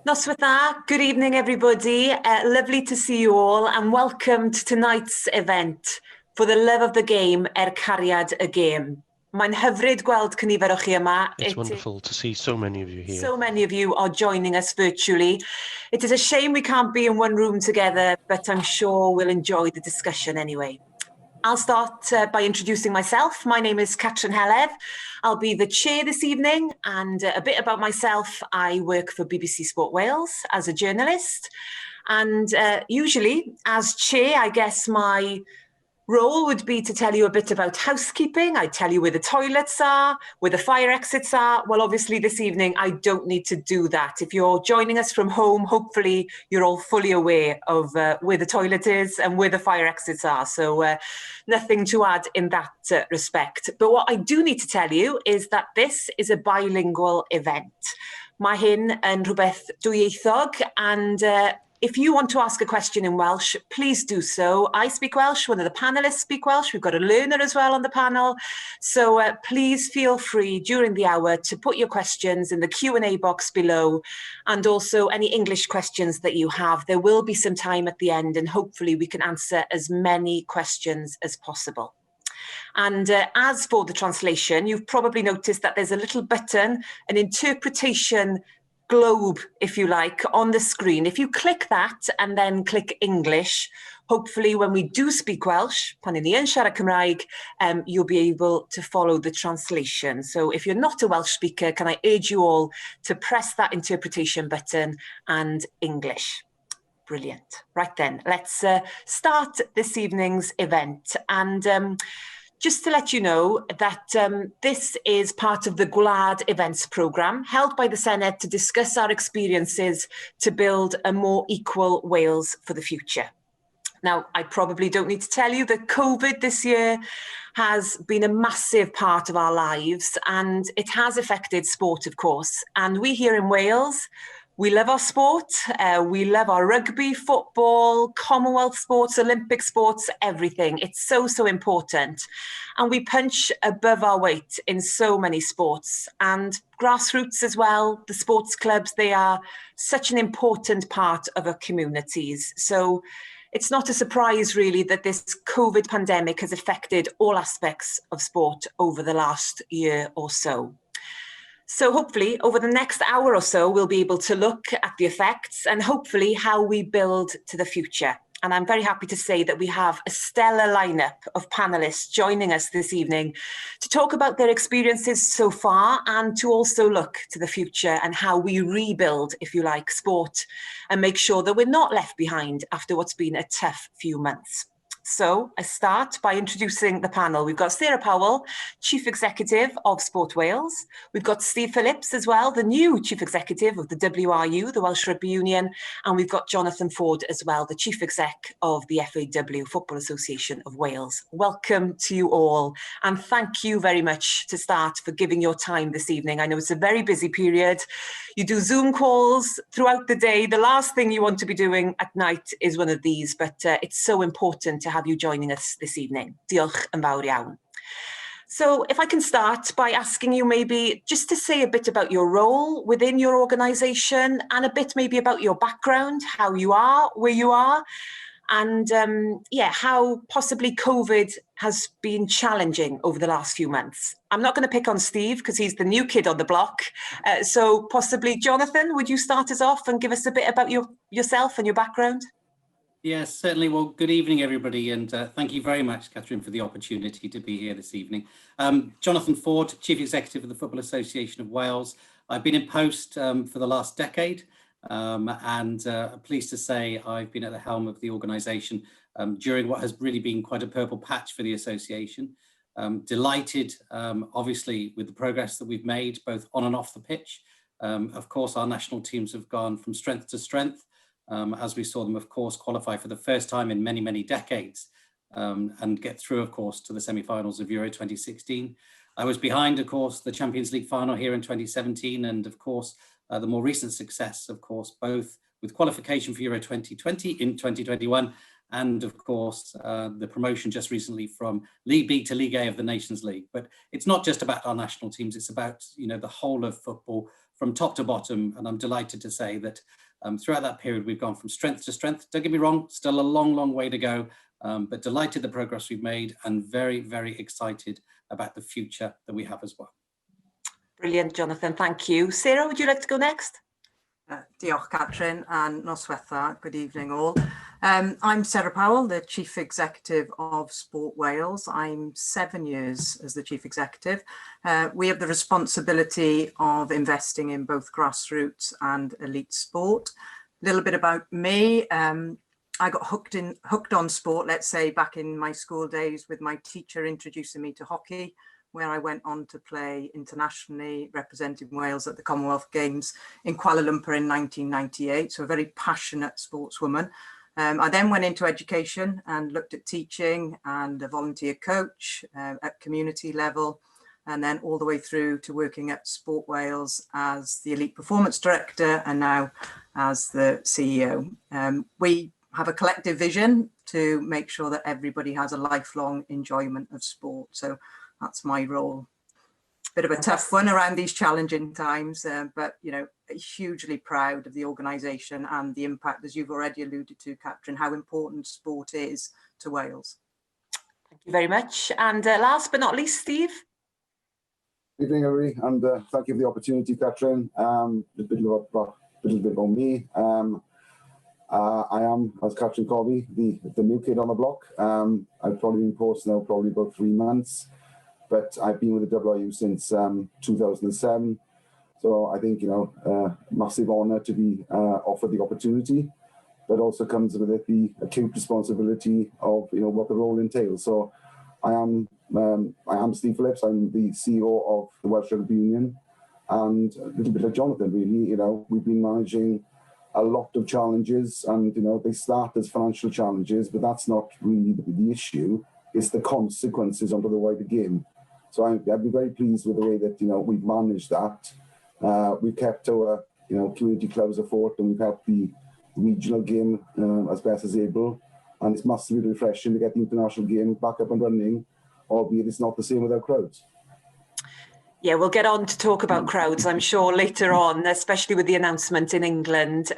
Noswaith dda, good evening everybody. Lovely to see you all and welcome to tonight's event for the love of the game, cariad y game. Mae'n hyfryd gweld cynifer o chi yma. It's wonderful to see so many of you here. So many of you are joining us virtually. It is a shame we can't be in one room together, but I'm sure we'll enjoy the discussion anyway. I'll start by introducing myself. My name is Catrin Heledd. I'll be the chair this evening, and a bit about myself. I work for BBC Sport Wales as a journalist, and usually as chair, I guess my role would be to tell you a bit about housekeeping. I'd tell you where the toilets are, where the fire exits are. Well, obviously this evening, I don't need to do that. If you're joining us from home, hopefully you're all fully aware of where the toilet is and where the fire exits are. So nothing to add in that respect. But what I do need to tell you is that this is a bilingual event. Mae hyn yn rhywbeth dwyieithog, and if you want to ask a question in Welsh, please do so. I speak Welsh, one of the panellists speak Welsh. We've got a learner as well on the panel. So please feel free during the hour to put your questions in the Q&A box below, and also any English questions that you have. There will be some time at the end, and hopefully we can answer as many questions as possible. And as for the translation, you've probably noticed that there's a little button, an interpretation globe, if you like, on the screen. If you click that and then click English, hopefully when we do speak Welsh, pan 'yn ni yn siarad Cymraeg, you'll be able to follow the translation. So if you're not a Welsh speaker, can I urge you all to press that interpretation button and English. Brilliant. Right then, let's start this evening's event. And just to let you know that this is part of the GWLAD events programme held by the Senedd to discuss our experiences to build a more equal Wales for the future. Now, I probably don't need to tell you that COVID this year has been a massive part of our lives, and it has affected sport, of course. And we here in Wales, we love our sport, we love our rugby, football, Commonwealth sports, Olympic sports, everything. It's so, so important. And we punch above our weight in so many sports. And grassroots as well, the sports clubs, they are such an important part of our communities. So it's not a surprise really that this COVID pandemic has affected all aspects of sport over the last year or so. So hopefully over the next hour or so, we'll be able to look at the effects and hopefully how we build to the future. And I'm very happy to say that we have a stellar lineup of panellists joining us this evening to talk about their experiences so far and to also look to the future and how we rebuild, if you like, sport and make sure that we're not left behind after what's been a tough few months. So I start by introducing the panel. We've got Sarah Powell, Chief Executive of Sport Wales. We've got Steve Phillips as well, the new Chief Executive of the WRU, the Welsh Rugby Union. And we've got Jonathan Ford as well, the Chief Exec of the FAW, Football Association of Wales. Welcome to you all. And thank you very much to start for giving your time this evening. I know it's a very busy period. You do Zoom calls throughout the day. The last thing you want to be doing at night is one of these, but it's so important to have you joining us this evening. Diolch yn fawr iawn. So if I can start by asking you maybe just to say a bit about your role within your organisation and a bit maybe about your background, how you are, where you are, and yeah, how possibly COVID has been challenging over the last few months. I'm not going to pick on Steve because he's the new kid on the block. So possibly, Jonathan, would you start us off and give us a bit about yourself and your background? Yes, certainly. Well, good evening, everybody, and thank you very much, Catrin, for the opportunity to be here this evening. Jonathan Ford, Chief Executive of the Football Association of Wales. I've been in post for the last decade, and pleased to say I've been at the helm of the organisation during what has really been quite a purple patch for the association. Delighted, obviously, with the progress that we've made, both on and off the pitch. Of course, our national teams have gone from strength to strength. As we saw them, of course, qualify for the first time in many, many decades and get through, of course, to the semi-finals of Euro 2016. I was behind, of course, the Champions League final here in 2017 and, of course, the more recent success, of course, both with qualification for Euro 2020 in 2021 and, of course, the promotion just recently from League B to League A of the Nations League. But it's not just about our national teams, it's about, you know, the whole of football from top to bottom, and I'm delighted to say that throughout that period we've gone from strength to strength. Don't get me wrong, still a long way to go, but delighted the progress we've made and very excited about the future that we have as well. Brilliant, Jonathan, thank you. Sarah, would you like to go next? Diolch, Catrin, and noswetha. Good evening, all. I'm Sarah Powell, the Chief Executive of Sport Wales. I'm 7 years as the Chief Executive. We have the responsibility of investing in both grassroots and elite sport. A little bit about me. I got hooked on sport, let's say, back in my school days with my teacher introducing me to hockey, where I went on to play internationally, representing Wales at the Commonwealth Games in Kuala Lumpur in 1998. So a very passionate sportswoman. I then went into education and looked at teaching and a volunteer coach at community level, and then all the way through to working at Sport Wales as the Elite Performance Director and now as the CEO. We have a collective vision to make sure that everybody has a lifelong enjoyment of sport. So that's my role. Bit of a tough one around these challenging times, but you know, hugely proud of the organisation and the impact, as you've already alluded to, Catrin, how important sport is to Wales. Thank you very much. And last but not least, Steve. Good evening, everybody, and thank you for the opportunity, Catrin. A little bit about me. I am, as Catrin called me, the new kid on the block. I've probably been post now probably about 3 months, but I've been with the WRU since 2007. So I think, you know, massive honour to be offered the opportunity, but also comes with it the acute responsibility of, you know, what the role entails. So I am Steve Phillips. I'm the CEO of the Welsh Rugby Union, and a little bit like Jonathan, really. You know, we've been managing a lot of challenges, and you know, they start as financial challenges, but that's not really the issue. It's the consequences onto the wider game. So I've been very pleased with the way that, you know, we've managed that. We've kept our, you know, community clubs afloat, and we've helped the regional game as best as able. And it's massively refreshing to get the international game back up and running, albeit it's not the same without crowds. Yeah, we'll get on to talk about crowds, I'm sure, later on, especially with the announcement in England.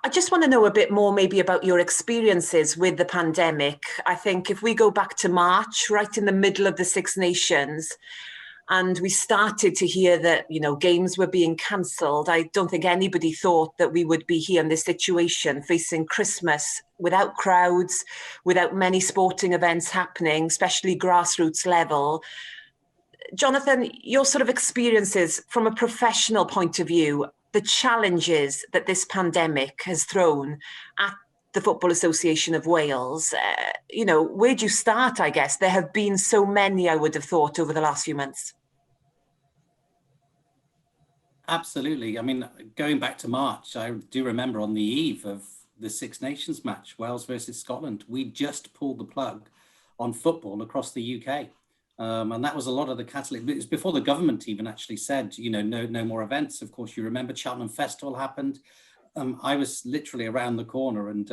I just want to know a bit more maybe about your experiences with the pandemic. I think if we go back to March, right in the middle of the Six Nations, and we started to hear that, you know, games were being cancelled, I don't think anybody thought that we would be here in this situation, facing Christmas without crowds, without many sporting events happening, especially grassroots level. Jonathan, your sort of experiences from a professional point of view, the challenges that this pandemic has thrown at the Football Association of Wales, you know, where do you start, I guess? There have been so many, I would have thought, over the last few months. Absolutely. I mean, going back to March, I do remember on the eve of the Six Nations match, Wales versus Scotland, we just pulled the plug on football across the UK. And that was a lot of the catalyst. It was before the government even actually said, you know, no more events. Of course, you remember Cheltenham Festival happened. I was literally around the corner, and,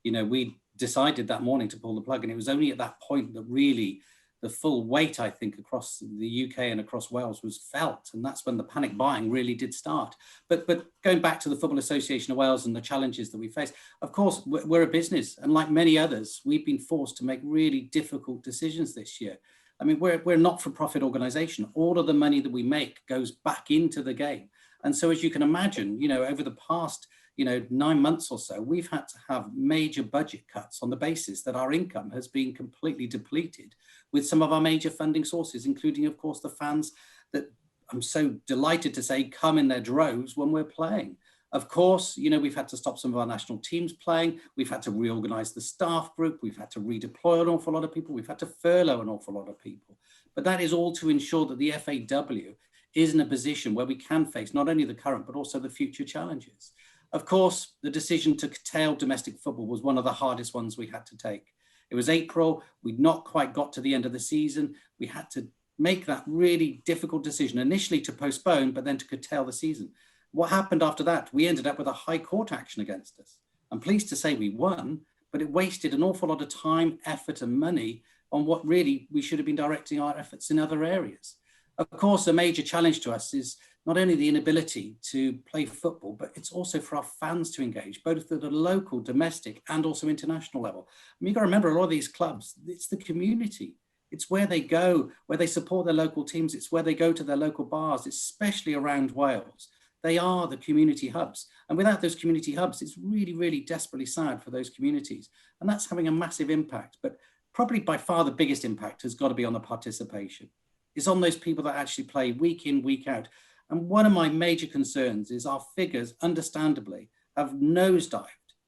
you know, we decided that morning to pull the plug. And it was only at that point that really the full weight, I think, across the UK and across Wales was felt. And that's when the panic buying really did start. But going back to the Football Association of Wales and the challenges that we face, of course, we're a business. And like many others, we've been forced to make really difficult decisions this year. I mean, we're a not-for-profit organisation. All of the money that we make goes back into the game. And so, as you can imagine, you know, over the past, you know, 9 months or so, we've had to have major budget cuts on the basis that our income has been completely depleted with some of our major funding sources, including, of course, the fans that I'm so delighted to say come in their droves when we're playing. Of course, you know, we've had to stop some of our national teams playing. We've had to reorganize the staff group. We've had to redeploy an awful lot of people. We've had to furlough an awful lot of people. But that is all to ensure that the FAW is in a position where we can face not only the current, but also the future challenges. Of course, the decision to curtail domestic football was one of the hardest ones we had to take. It was April. We'd not quite got to the end of the season. We had to make that really difficult decision, initially to postpone, but then to curtail the season. What happened after that? We ended up with a high court action against us. I'm pleased to say we won, but it wasted an awful lot of time, effort, and money on what really we should have been directing our efforts in other areas. Of course, a major challenge to us is not only the inability to play football, but it's also for our fans to engage, both at the local, domestic, and also international level. I mean, you've got to remember, a lot of these clubs, it's the community. It's where they go, where they support their local teams. It's where they go to their local bars, especially around Wales. They are the community hubs. And without those community hubs, it's really, really desperately sad for those communities. And that's having a massive impact. But probably by far the biggest impact has got to be on the participation. It's on those people that actually play week in, week out. And one of my major concerns is our figures, understandably, have nosedived.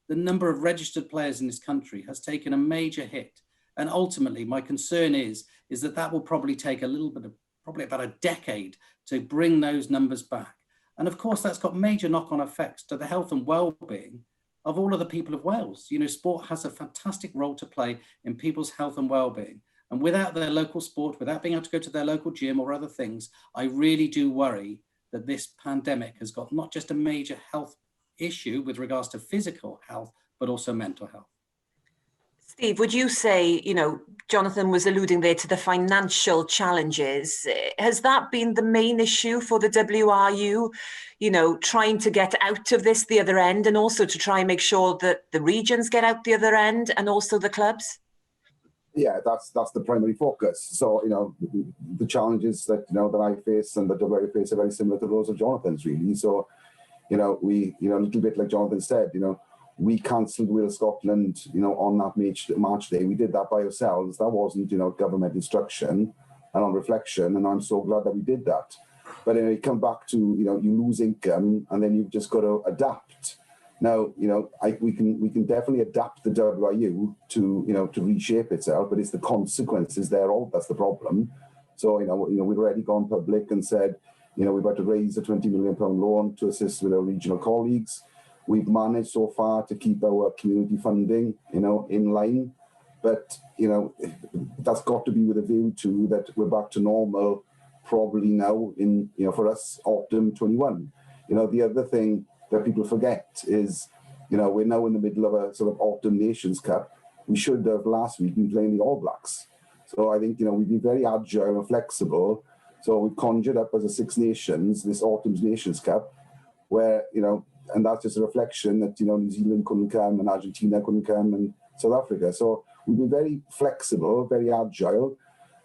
The number of registered players in this country has taken a major hit. And ultimately, my concern is that will probably take a little bit of, probably about a decade to bring those numbers back. And of course, that's got major knock-on effects to the health and well-being of all of the people of Wales. You know, sport has a fantastic role to play in people's health and well-being. And without their local sport, without being able to go to their local gym or other things, I really do worry that this pandemic has got not just a major health issue with regards to physical health, but also mental health. Steve, would you say, you know, Jonathan was alluding there to the financial challenges. Has that been the main issue for the WRU, you know, trying to get out of this the other end, and also to try and make sure that the regions get out the other end, and also the clubs? Yeah, that's the primary focus. So, you know, the challenges that, you know, that I face and that WRU face are very similar to those of Jonathan's, really. So, you know, we, you know, a little bit like Jonathan said, you know, we cancelled Wales Scotland, you know, on that March day. We did that by ourselves. That wasn't, you know, government instruction, and on reflection. And I'm so glad that we did that. But you know, you come back to, you know, you lose income, and then you've just got to adapt. Now, you know, we can definitely adapt the WRU to, you know, to reshape itself, but it's the consequences thereof that's the problem. So, you know, we've already gone public and said, you know, we've had to raise a £20 million loan to assist with our regional colleagues. We've managed so far to keep our community funding, you know, in line. But, you know, that's got to be with a view to that we're back to normal probably now in, you know, for us, autumn 21. You know, the other thing that people forget is, you know, we're now in the middle of a sort of autumn Nations Cup. We should have last week been playing the All Blacks. So I think, you know, we've been very agile and flexible. So we've conjured up as a Six Nations, this autumn's Nations Cup, where, you know, and that's just a reflection that, you know, New Zealand couldn't come and Argentina couldn't come and South Africa. So we've been very flexible, very agile.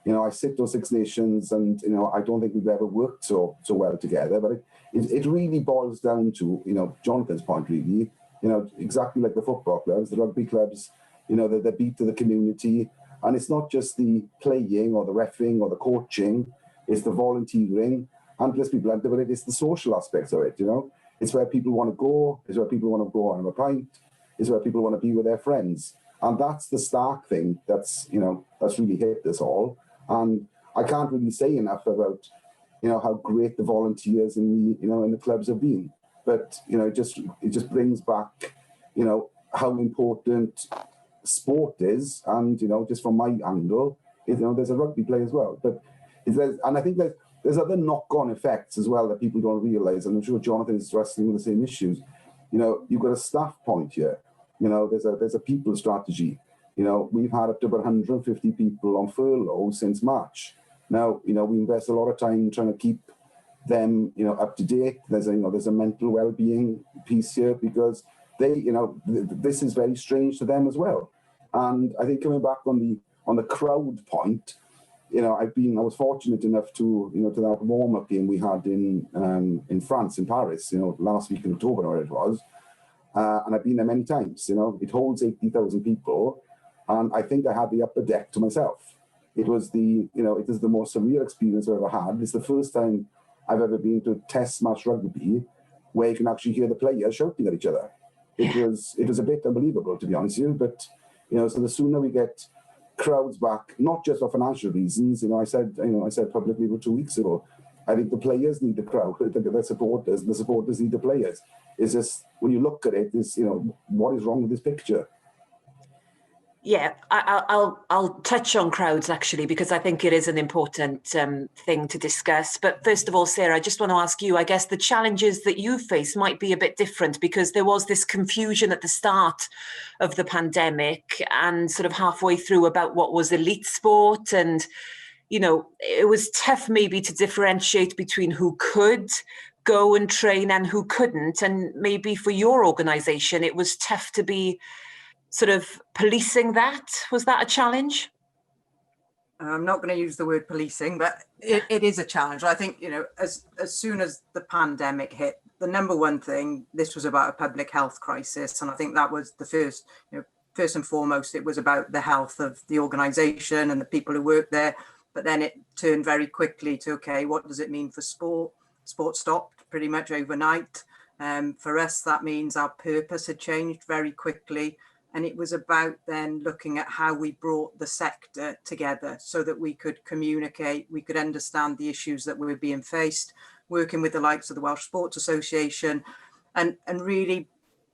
You know, I sit those Six Nations and, you know, I don't think we've ever worked so well together. But it really boils down to, you know, Jonathan's point, really, you know, exactly like the football clubs, the rugby clubs, you know, they're beat to the community. And it's not just the playing or the reffing or the coaching, it's the volunteering. And let's be blunt about it, it's the social aspects of it, you know. It's where people want to go, it's where people want to go on a pint, it's where people want to be with their friends. And that's the stark thing that's, you know, that's really hit us all. And I can't really say enough about, you know, how great the volunteers in the, you know, in the clubs have been. But, you know, it just brings back, you know, how important sport is. And, you know, just from my angle, you know, there's a rugby play as well. But and I think there's other knock-on effects as well that people don't realise, and I'm sure Jonathan is wrestling with the same issues. You know, you've got a staff point here. You know, there's a people strategy. You know, we've had up to about 150 people on furlough since March. Now, you know, we invest a lot of time trying to keep them, you know, up to date. There's a mental well-being piece here because they, you know, this is very strange to them as well. And I think coming back on the crowd point, you know, I was fortunate enough to, you know, to that warm-up game we had in France, in Paris, you know, last week in October, or it was. And I've been there many times, you know. It holds 80,000 people. And I think I had the upper deck to myself. It was the most surreal experience I've ever had. It's the first time I've ever been to a test match rugby where you can actually hear the players shouting at each other. It was a bit unbelievable, to be honest with you. But, you know, so the sooner we get crowds back, not just for financial reasons, you know, I said publicly 2 weeks ago, I think the players need the crowd, the supporters, and the supporters need the players. It's just, when you look at it, it's, you know, what is wrong with this picture? Yeah, I'll touch on crowds actually, because I think it is an important thing to discuss. But first of all, Sarah, I just want to ask you, I guess the challenges that you face might be a bit different because there was this confusion at the start of the pandemic and sort of halfway through about what was elite sport and, you know, it was tough maybe to differentiate between who could go and train and who couldn't. And maybe for your organisation, it was tough to be sort of policing that. Was that a challenge? I'm not going to use the word policing, but it is a challenge. I think, you know, as soon as the pandemic hit, the number one thing, this was about a public health crisis. And I think that was the first, you know, first and foremost, it was about the health of the organisation and the people who work there. But then it turned very quickly to, okay, what does it mean for sport? Sport stopped pretty much overnight. For us, that means our purpose had changed very quickly. And it was about then looking at how we brought the sector together so that we could communicate, we could understand the issues that were being faced, working with the likes of the Welsh Sports Association. And really,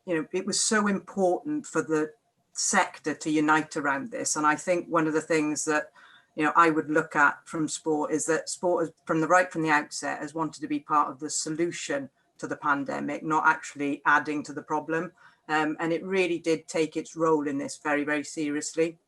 you know, it was so important for the sector to unite around this. And I think one of the things that, you know, I would look at from sport is that sport, from the outset, has wanted to be part of the solution to the pandemic, not actually adding to the problem. And it really did take its role in this very, very seriously,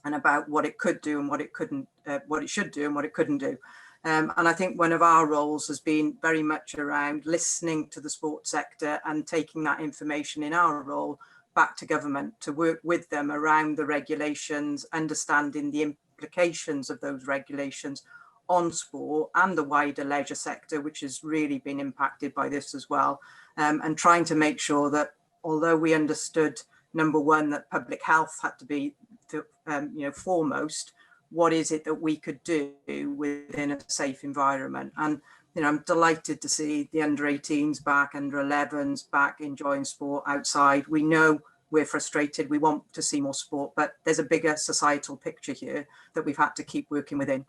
and about what it could do and what it couldn't, what it should do and what it couldn't do. And I think one of our roles has been very much around listening to the sports sector and taking that information in our role back to government to work with them around the regulations, understanding the implications of those regulations on sport and the wider leisure sector, which has really been impacted by this as well, and trying to make sure that, although we understood, number one, that public health had to be, you know, foremost, what is it that we could do within a safe environment? And, you know, I'm delighted to see the under-18s back, under-11s back enjoying sport outside. We know we're frustrated. We want to see more sport, but there's a bigger societal picture here that we've had to keep working within.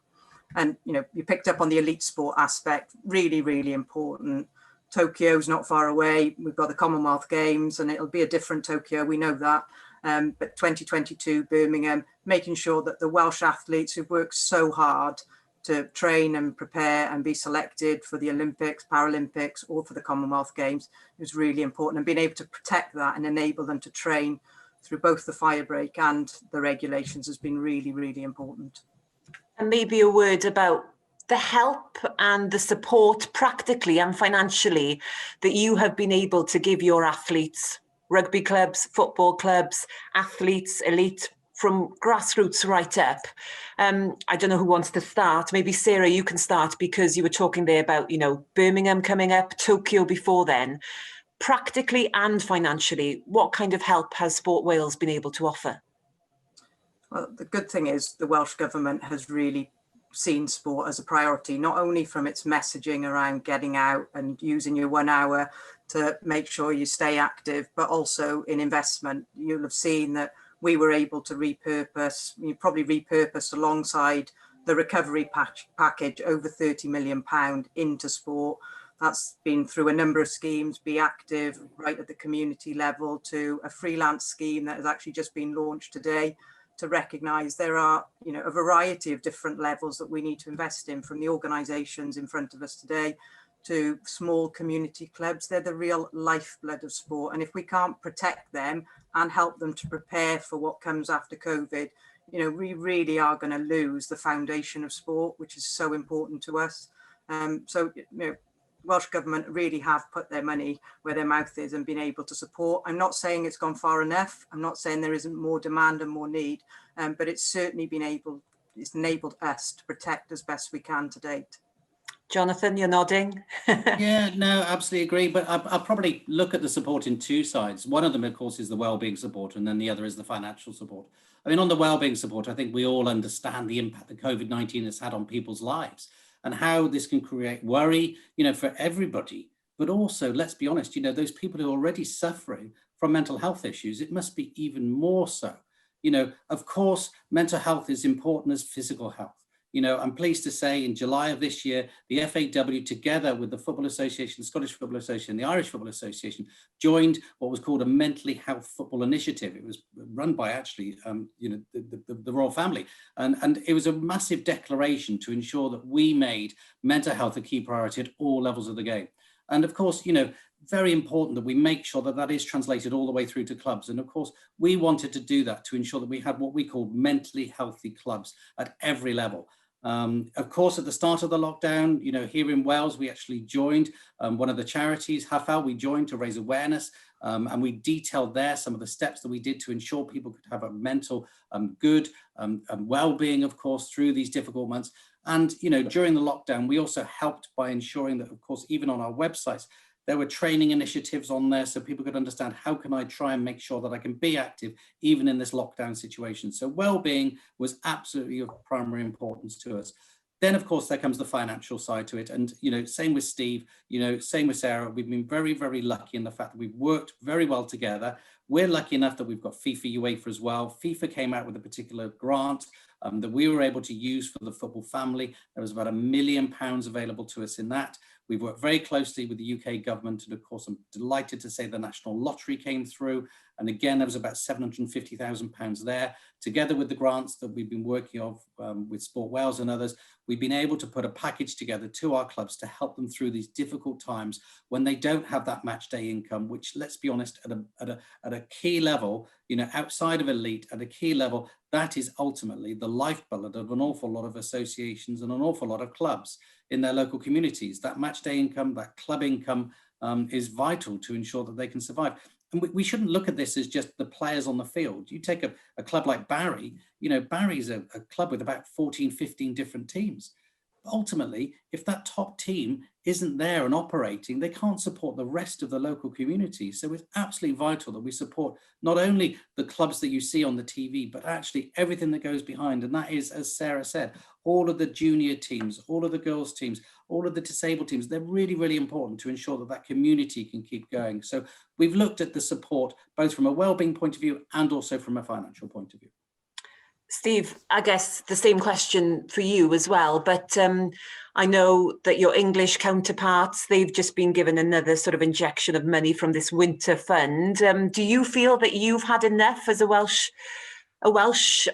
And, you know, you picked up on the elite sport aspect, really, really important. Tokyo's not far away. We've got the Commonwealth Games and it'll be a different Tokyo. We know that. But 2022 Birmingham, making sure that the Welsh athletes who've worked so hard to train and prepare and be selected for the Olympics, Paralympics, or for the Commonwealth Games is really important. And being able to protect that and enable them to train through both the fire break and the regulations has been really, really important. And maybe a word about the help and the support practically and financially that you have been able to give your athletes, rugby clubs, football clubs, athletes, elite, from grassroots right up. I don't know who wants to start. Maybe Sarah, you can start, because you were talking there about, you know, Birmingham coming up, Tokyo before then. Practically and financially, what kind of help has Sport Wales been able to offer? Well, the good thing is the Welsh Government has really seen sport as a priority, not only from its messaging around getting out and using your 1 hour to make sure you stay active, but also in investment. You'll have seen that we were able to repurpose, you probably repurposed alongside the recovery package, over £30 million into sport. That's been through a number of schemes, Be Active, right at the community level, to a freelance scheme that has actually just been launched today, to recognise there are, you know, a variety of different levels that we need to invest in, from the organisations in front of us today to small community clubs. They're the real lifeblood of sport. And if we can't protect them and help them to prepare for what comes after COVID, you know, we really are going to lose the foundation of sport, which is so important to us. So, you know, Welsh Government really have put their money where their mouth is and been able to support. I'm not saying it's gone far enough. I'm not saying there isn't more demand and more need, but it's certainly it's enabled us to protect as best we can to date. Jonathan, you're nodding. Yeah, no, absolutely agree. But I'll probably look at the support in two sides. One of them, of course, is the wellbeing support, and then the other is the financial support. I mean, on the wellbeing support, I think we all understand the impact that COVID-19 has had on people's lives, and how this can create worry, you know, for everybody. But also, let's be honest, you know, those people who are already suffering from mental health issues, it must be even more so. You know, of course, mental health is important as physical health. You know, I'm pleased to say in July of this year, the FAW, together with the Football Association, the Scottish Football Association, the Irish Football Association, joined what was called a mentally health football initiative. It was run by actually, you know, the royal family. And it was a massive declaration to ensure that we made mental health a key priority at all levels of the game. And of course, you know, very important that we make sure that that is translated all the way through to clubs. And of course, we wanted to do that to ensure that we had what we call mentally healthy clubs at every level. Of course, at the start of the lockdown, here in Wales, we actually joined one of the charities, Phobl, we joined to raise awareness, and we detailed there some of the steps that we did to ensure people could have a mental good and well-being, of course, through these difficult months. And, during the lockdown, we also helped by ensuring that, of course, even on our websites, there were training initiatives on there so people could understand how can I try and make sure that I can be active even in this lockdown situation. So well-being was absolutely of primary importance to us. Then, of course, there comes the financial side to it. And, same with Steve, same with Sarah. We've been very, very lucky in the fact that we've worked very well together. We're lucky enough that we've got FIFA UEFA as well. FIFA came out with a particular grant that we were able to use for the football family. There was about £1 million available to us in that. We've worked very closely with the UK government, and of course, I'm delighted to say the National Lottery came through. And again, there was about £750,000 there. Together with the grants that we've been working on with Sport Wales and others, we've been able to put a package together to our clubs to help them through these difficult times when they don't have that match day income, which, let's be honest, at a key level, outside of elite, at a key level, that is ultimately the lifeblood of an awful lot of associations and an awful lot of clubs in their local communities. That match day income, that club income is vital to ensure that they can survive. And we shouldn't look at this as just the players on the field. You take a club like Barry, Barry's a club with about 14, 15 different teams. Ultimately, if that top team isn't there and operating, they can't support the rest of the local community. So it's absolutely vital that we support not only the clubs that you see on the TV, but actually everything that goes behind. And that is, as Sarah said, all of the junior teams, all of the girls teams, all of the disabled teams. They're really, really important to ensure that that community can keep going. So we've looked at the support, both from a wellbeing point of view and also from a financial point of view. Steve, I guess the same question for you as well, but I know that your English counterparts, they've just been given another sort of injection of money from this winter fund. Do you feel that you've had enough as a Welsh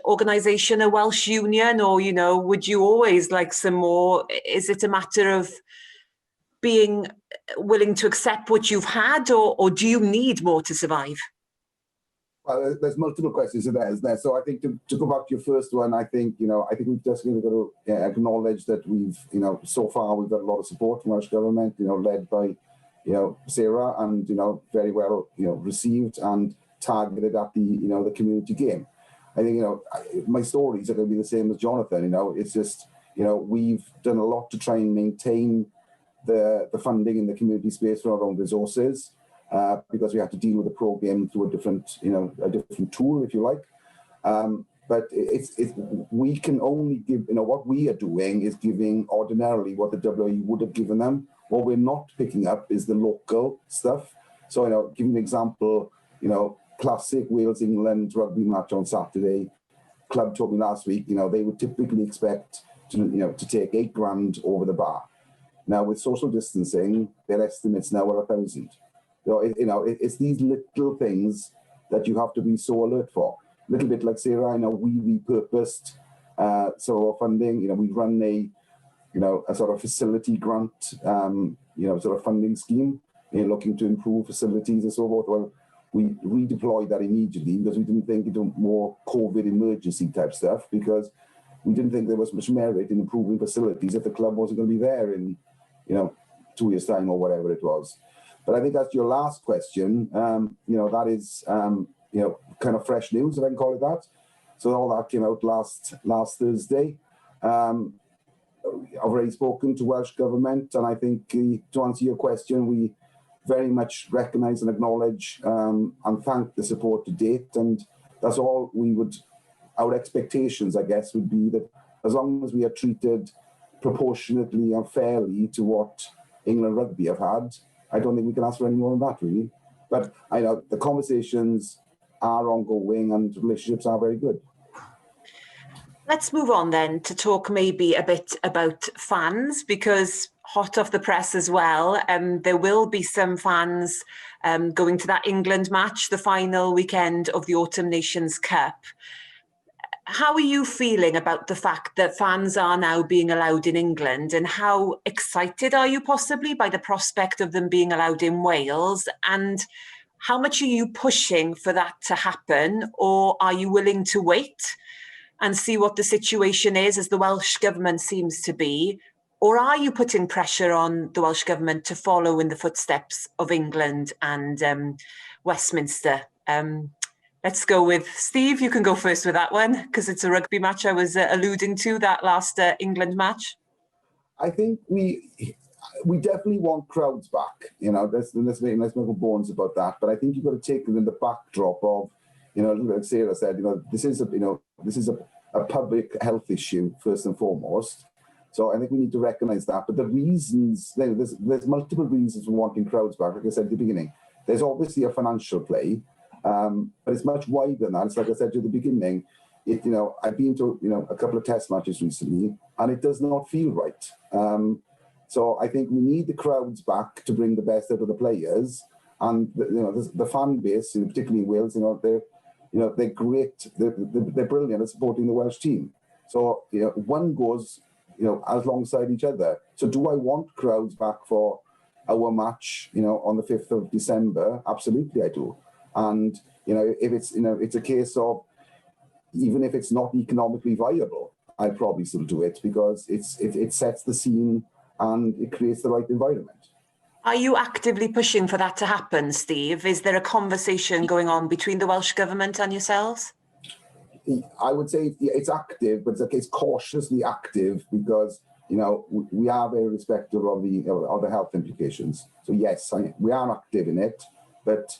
organisation, a Welsh union, or, would you always like some more? Is it a matter of being willing to accept what you've had, or do you need more to survive? Well, there's multiple questions in there, isn't there? So I think to go back to your first one, I think we've just got to acknowledge that we've, so far we've got a lot of support from Welsh Government, led by, Sarah, and, very well, received and targeted at the, the community game. I think, my stories are going to be the same as Jonathan, it's just, we've done a lot to try and maintain the funding in the community space for our own resources. Because we have to deal with the program through a different tool, if you like. But we can only give, what we are doing is giving ordinarily what the WE would have given them. What we're not picking up is the local stuff. So, give you an example, classic Wales-England rugby match on Saturday. Club told me last week, they would typically expect to take £8,000 over the bar. Now, with social distancing, their estimates now are 1,000. It's these little things that you have to be so alert for. A little bit like Sarah, I know we repurposed some of our funding. We run a sort of facility grant, sort of funding scheme, looking to improve facilities and so forth. Well, we redeployed that immediately because we didn't think it was more COVID emergency type stuff, because we didn't think there was much merit in improving facilities if the club wasn't going to be there in, 2 years' time or whatever it was. But I think that's your last question. That is, kind of fresh news, if I can call it that. So all that came out last Thursday. I've already spoken to Welsh Government, and I think to answer your question, we very much recognise and acknowledge and thank the support to date. And that's all our expectations, I guess, would be that as long as we are treated proportionately and fairly to what England Rugby have had, I don't think we can ask for any more than that, really. But I know the conversations are ongoing and relationships are very good. Let's move on then to talk maybe a bit about fans, because hot off the press as well, there will be some fans going to that England match, the final weekend of the Autumn Nations Cup. How are you feeling about the fact that fans are now being allowed in England, and how excited are you possibly by the prospect of them being allowed in Wales? And how much are you pushing for that to happen, or are you willing to wait? and see what the situation is, as the Welsh Government seems to be? Or are you putting pressure on the Welsh Government to follow in the footsteps of England and Westminster? Let's go with Steve. You can go first with that one, because it's a rugby match I was alluding to, that last England match. I think we definitely want crowds back. You know, let's make no bones about that. But I think you've got to take it in the backdrop of, you know, like Sarah said, you know, this is a public health issue first and foremost. So I think we need to recognise that. But the reasons, there's multiple reasons for wanting crowds back. Like I said at the beginning, there's obviously a financial play, but it's much wider than that. It's like I said at the beginning. You know, I've been to, you know, a couple of test matches recently, and it does not feel right. So I think we need the crowds back to bring the best out of the players, and the fan base, particularly in Wales, they're great. They're brilliant at supporting the Welsh team. So one goes alongside each other. So do I want crowds back for our match on the 5th of December? Absolutely I do. And if it's a case of, even if it's not economically viable, I'd probably still do it, because it sets the scene and it creates the right environment. Are you actively pushing for that to happen, Steve? Is there a conversation going on between the Welsh Government and yourselves? I would say it's active, but it's cautiously active, because we are very respectful of the health implications. So yes, we are active in it, but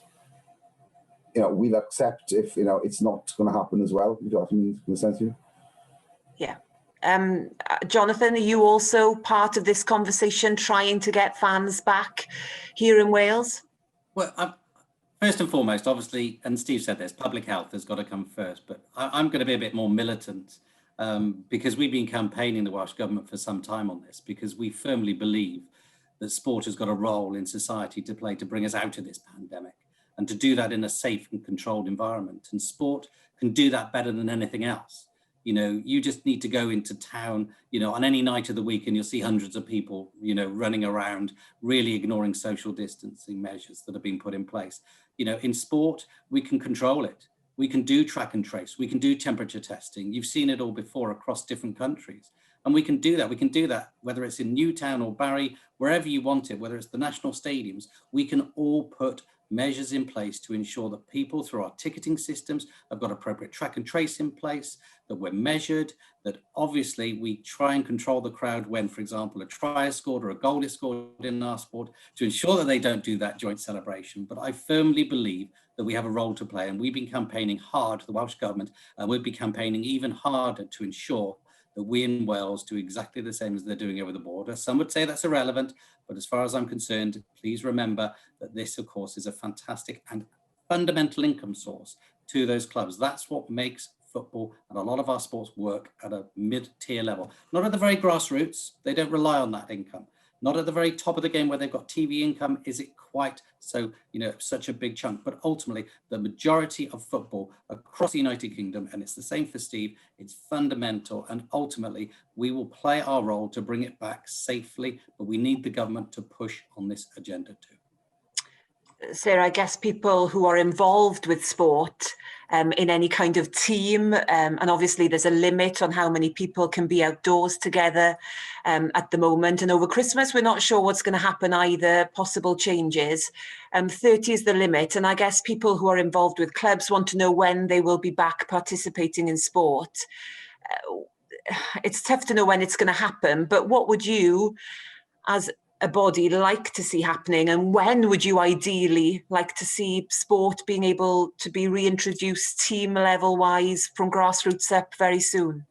we'll accept if it's not going to happen as well. You know what I mean, in a sense here. Yeah. Jonathan, are you also part of this conversation, trying to get fans back here in Wales? Well, first and foremost, obviously, and Steve said this, public health has got to come first, but I'm going to be a bit more militant, because we've been campaigning the Welsh Government for some time on this, because we firmly believe that sport has got a role in society to play to bring us out of this pandemic, and to do that in a safe and controlled environment. And sport can do that better than anything else. You just need to go into town, on any night of the week, and you'll see hundreds of people, running around, really ignoring social distancing measures that have been put in place. In sport, we can control it. We can do track and trace. We can do temperature testing. You've seen it all before across different countries. And we can do that. We can do that, whether it's in Newtown or Barry, wherever you want it, whether it's the national stadiums, we can all put measures in place to ensure that people, through our ticketing systems, have got appropriate track and trace in place, that we're measured, that obviously we try and control the crowd when, for example, a try is scored or a goal is scored in our sport, to ensure that they don't do that joint celebration. But I firmly believe that we have a role to play, and we've been campaigning hard, the Welsh Government, and we'll be campaigning even harder to ensure that we in Wales do exactly the same as they're doing over the border. Some would say that's irrelevant, but as far as I'm concerned, please remember that this, of course, is a fantastic and fundamental income source to those clubs. That's what makes football and a lot of our sports work at a mid-tier level. Not at the very grassroots, they don't rely on that income. Not at the very top of the game where they've got TV income is it quite so, such a big chunk. But ultimately, the majority of football across the United Kingdom, and it's the same for Steve, it's fundamental. And ultimately, we will play our role to bring it back safely, but we need the government to push on this agenda too. Sarah, I guess people who are involved with sport in any kind of team, and obviously there's a limit on how many people can be outdoors together at the moment. And over Christmas, we're not sure what's going to happen either, possible changes. 30 is the limit. And I guess people who are involved with clubs want to know when they will be back participating in sport. It's tough to know when it's going to happen, but what would you, as a body, like to see happening, and when would you ideally like to see sport being able to be reintroduced team level wise from grassroots up very soon?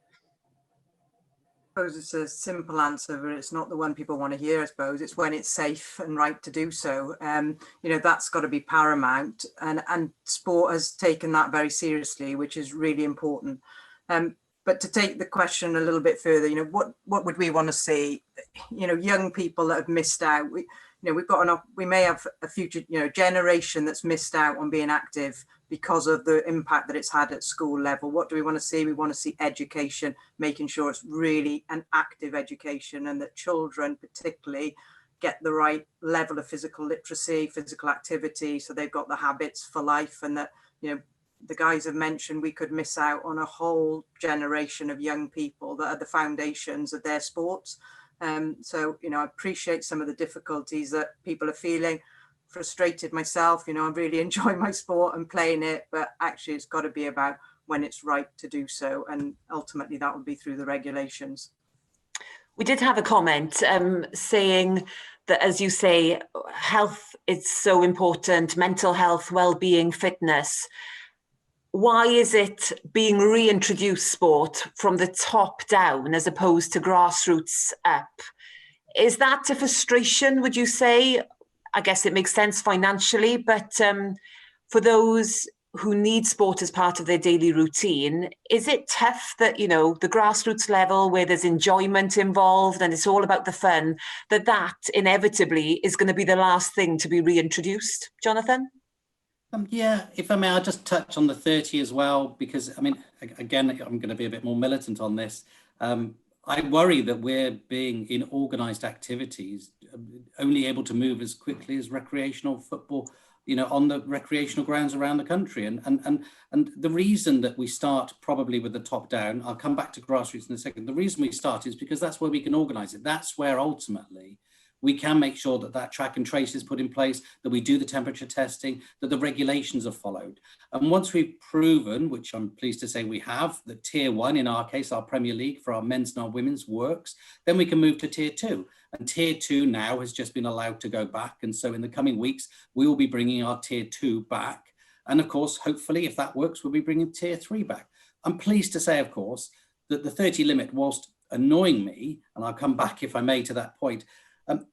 I suppose it's a simple answer, but it's not the one people want to hear. I suppose it's when it's safe and right to do so. That's got to be paramount, and sport has taken that very seriously, which is really important. But to take the question a little bit further, what would we want to see? Young people that have missed out. We may have a future, generation that's missed out on being active because of the impact that it's had at school level. What do we want to see? We want to see education, making sure it's really an active education, and that children particularly get the right level of physical literacy, physical activity, so they've got the habits for life, and that the guys have mentioned, we could miss out on a whole generation of young people that are the foundations of their sports. So, you know, I appreciate some of the difficulties that people are feeling. Frustrated myself, you know, I really enjoy my sport and playing it, but actually it's got to be about when it's right to do so, and ultimately that would be through the regulations. We did have a comment saying that, as you say, health is so important, mental health, well-being, fitness. Why is it being reintroduced sport from the top down as opposed to grassroots up? Is that a frustration, would you say? I guess it makes sense financially, but for those who need sport as part of their daily routine, is it tough that, you know, the grassroots level where there's enjoyment involved and it's all about the fun, that inevitably is going to be the last thing to be reintroduced? Jonathan? Yeah, if I may, I'll just touch on the 30 as well, because, I mean, again, I'm going to be a bit more militant on this. I worry that we're being, in organised activities, only able to move as quickly as recreational football, you know, on the recreational grounds around the country. And the reason that we start probably with the top down, I'll come back to grassroots in a second. The reason we start is because that's where we can organise it. That's where ultimately we can make sure that that track and trace is put in place, that we do the temperature testing, that the regulations are followed. And once we've proven, which I'm pleased to say we have, that tier 1, in our case, our Premier League for our men's and our women's works, then we can move to tier 2. And tier 2 now has just been allowed to go back. And so in the coming weeks, we will be bringing our tier 2 back. And of course, hopefully, if that works, we'll be bringing tier 3 back. I'm pleased to say, of course, that the 30 limit, whilst annoying me, and I'll come back if I may to that point,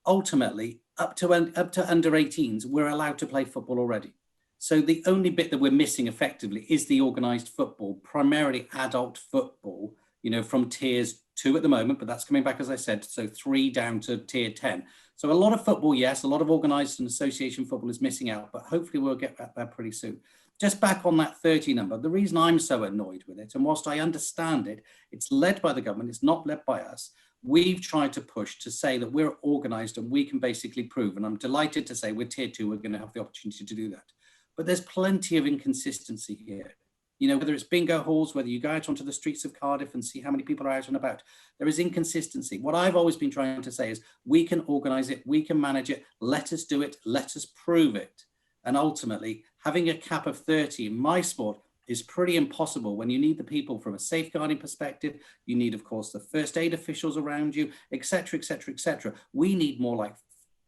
ultimately, up to under 18s, we're allowed to play football already. So the only bit that we're missing effectively is the organised football, primarily adult football, you know, from tiers 2 at the moment, but that's coming back, as I said, so 3 down to tier 10. So a lot of football, yes, a lot of organised and association football is missing out, but hopefully we'll get back there pretty soon. Just back on that 30 number, the reason I'm so annoyed with it, and whilst I understand it, it's led by the government, it's not led by us. We've tried to push to say that we're organised and we can basically prove, and I'm delighted to say with tier 2, we're going to have the opportunity to do that. But there's plenty of inconsistency here. You know, whether it's bingo halls, whether you go out onto the streets of Cardiff and see how many people are out and about, there is inconsistency. What I've always been trying to say is we can organise it, we can manage it, let us do it, let us prove it. And ultimately, having a cap of 30 in my sport is pretty impossible when you need the people from a safeguarding perspective. You need, of course, the first aid officials around you, etc., etc., etc. We need more like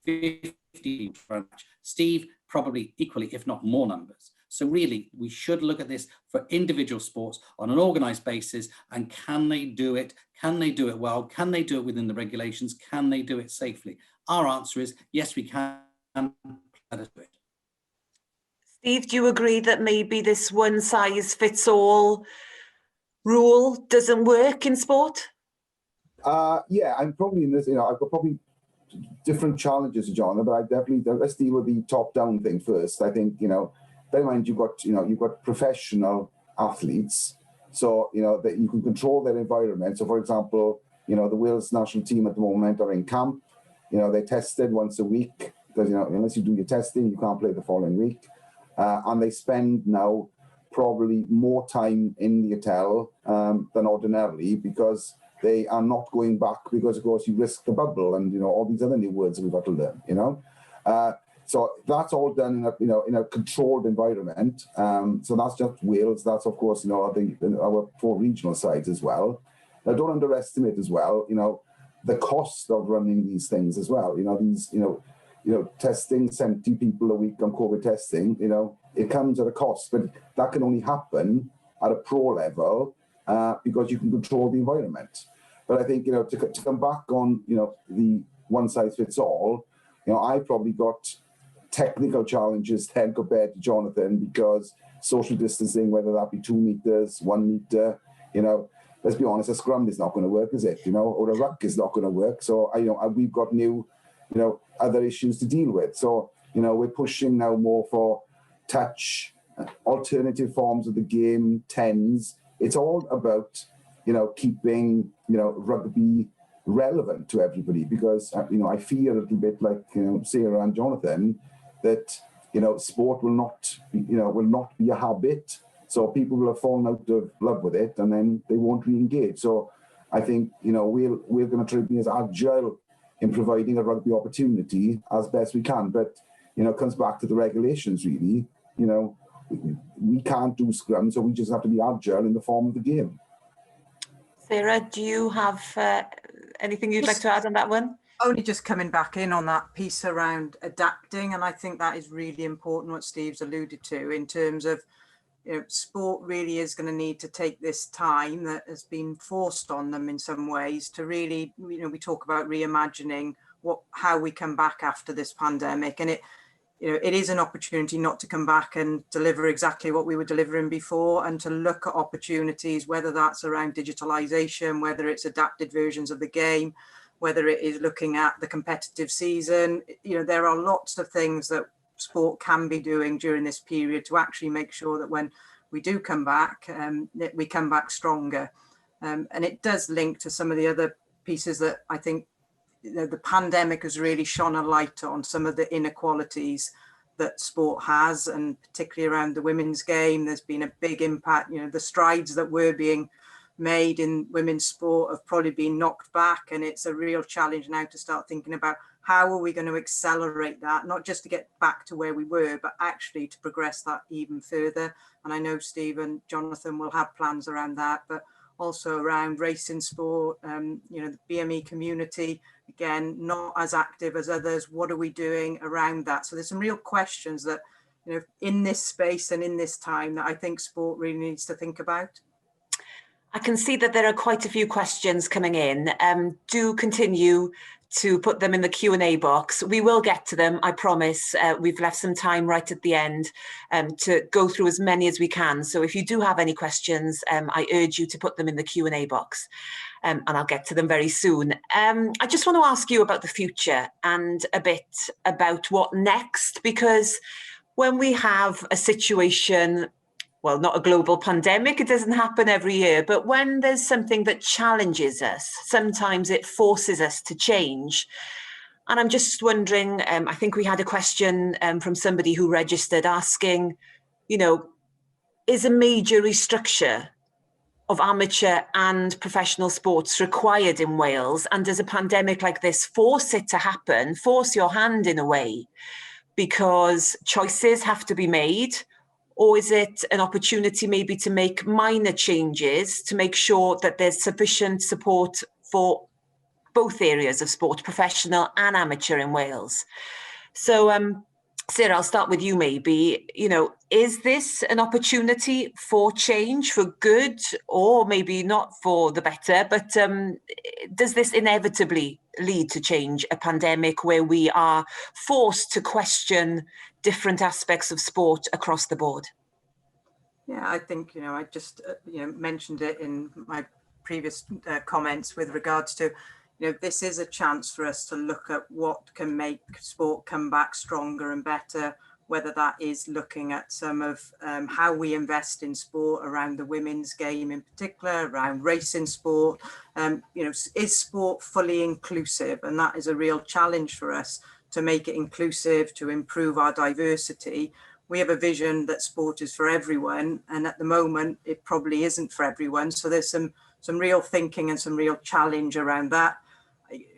50 for a match. Steve, probably equally, if not more numbers. So really, we should look at this for individual sports on an organised basis. And can they do it? Can they do it well? Can they do it within the regulations? Can they do it safely? Our answer is yes, we can. Let us do it. Steve, do you agree that maybe this one-size-fits-all rule doesn't work in sport? Yeah, I'm probably in this, you know, I've got probably different challenges, John, but I definitely, let's deal with the top-down thing first. I think, you know, bear in mind, you've got professional athletes, so, you know, that you can control their environment. So, for example, you know, the Wales national team at the moment are in camp. You know, they're tested once a week because, you know, unless you do your testing, you can't play the following week. And they spend now probably more time in the ethol than ordinarily because they are not going back because, of course, you risk the bubble and, you know, all these other new words we've got to learn, you know. So that's all done in a controlled environment. So that's just Wales. That's, of course, you know, our 4 regional sides as well. Now, don't underestimate as well, you know, the cost of running these things as well. You know, these, you know, testing 70 people a week on COVID testing, you know, it comes at a cost, but that can only happen at a pro level because you can control the environment. But I think, you know, to come back on, you know, the one size fits all, you know, I probably got technical challenges then compared to Jonathan because social distancing, whether that be 2 meters, 1 meter, you know, let's be honest, a scrum is not going to work, is it? You know, or a ruck is not going to work. So, you know, we've got new, you know, other issues to deal with. So, you know, we're pushing now more for touch, alternative forms of the game, tens. It's all about, you know, keeping, you know, rugby relevant to everybody because, you know, I fear a little bit like, you know, Sarah and Jonathan, that, you know, sport will not be a habit. So people will have fallen out of love with it, and then they won't re-engage. So I think, you know, we're going to try to be as agile in providing a rugby opportunity as best we can. But, you know, it comes back to the regulations, really. You know, we can't do scrum, so we just have to be agile in the form of the game. Sarah, do you have anything you'd like to add on that one? Only just coming back in on that piece around adapting, and I think that is really important what Steve's alluded to in terms of, you know, sport really is going to need to take this time that has been forced on them in some ways to really, you know, we talk about reimagining how we come back after this pandemic, and it is an opportunity not to come back and deliver exactly what we were delivering before, and to look at opportunities, whether that's around digitalization, whether it's adapted versions of the game, whether it is looking at the competitive season. You know, there are lots of things that sport can be doing during this period to actually make sure that when we do come back, that we come back stronger. And it does link to some of the other pieces that I think, you know, the pandemic has really shone a light on some of the inequalities that sport has, and particularly around the women's game. There's been a big impact. You know, the strides that were being made in women's sport have probably been knocked back, and it's a real challenge now to start thinking about how are we going to accelerate that, not just to get back to where we were, but actually to progress that even further. And I know Steve and Jonathan will have plans around that, but also around racing sport, you know, the BME community, again, not as active as others. What are we doing around that? So there's some real questions that, you know, in this space and in this time that I think sport really needs to think about. I can see that there are quite a few questions coming in. Do continue to put them in the Q&A box. We will get to them, I promise. We've left some time right at the end to go through as many as we can. So if you do have any questions, I urge you to put them in the Q&A box, and I'll get to them very soon. I just want to ask you about the future and a bit about what next, because when we have a situation, well, not a global pandemic, it doesn't happen every year, but when there's something that challenges us, sometimes it forces us to change. And I'm just wondering, I think we had a question from somebody who registered asking, you know, is a major restructure of amateur and professional sports required in Wales? And does a pandemic like this force it to happen, force your hand in a way, because choices have to be made? Or is it an opportunity maybe to make minor changes to make sure that there's sufficient support for both areas of sport, professional and amateur in Wales? So, Sarah, I'll start with you maybe. You know, is this an opportunity for change, for good, or maybe not for the better, but does this inevitably lead to change, a pandemic where we are forced to question different aspects of sport across the board? Yeah, I think, you know, I just, mentioned it in my previous comments with regards to, you know, this is a chance for us to look at what can make sport come back stronger and better, whether that is looking at some of how we invest in sport around the women's game in particular, around racing sport. Is sport fully inclusive? And that is a real challenge for us to make it inclusive, to improve our diversity. We have a vision that sport is for everyone, and at the moment it probably isn't for everyone. So there's some real thinking and some real challenge around that.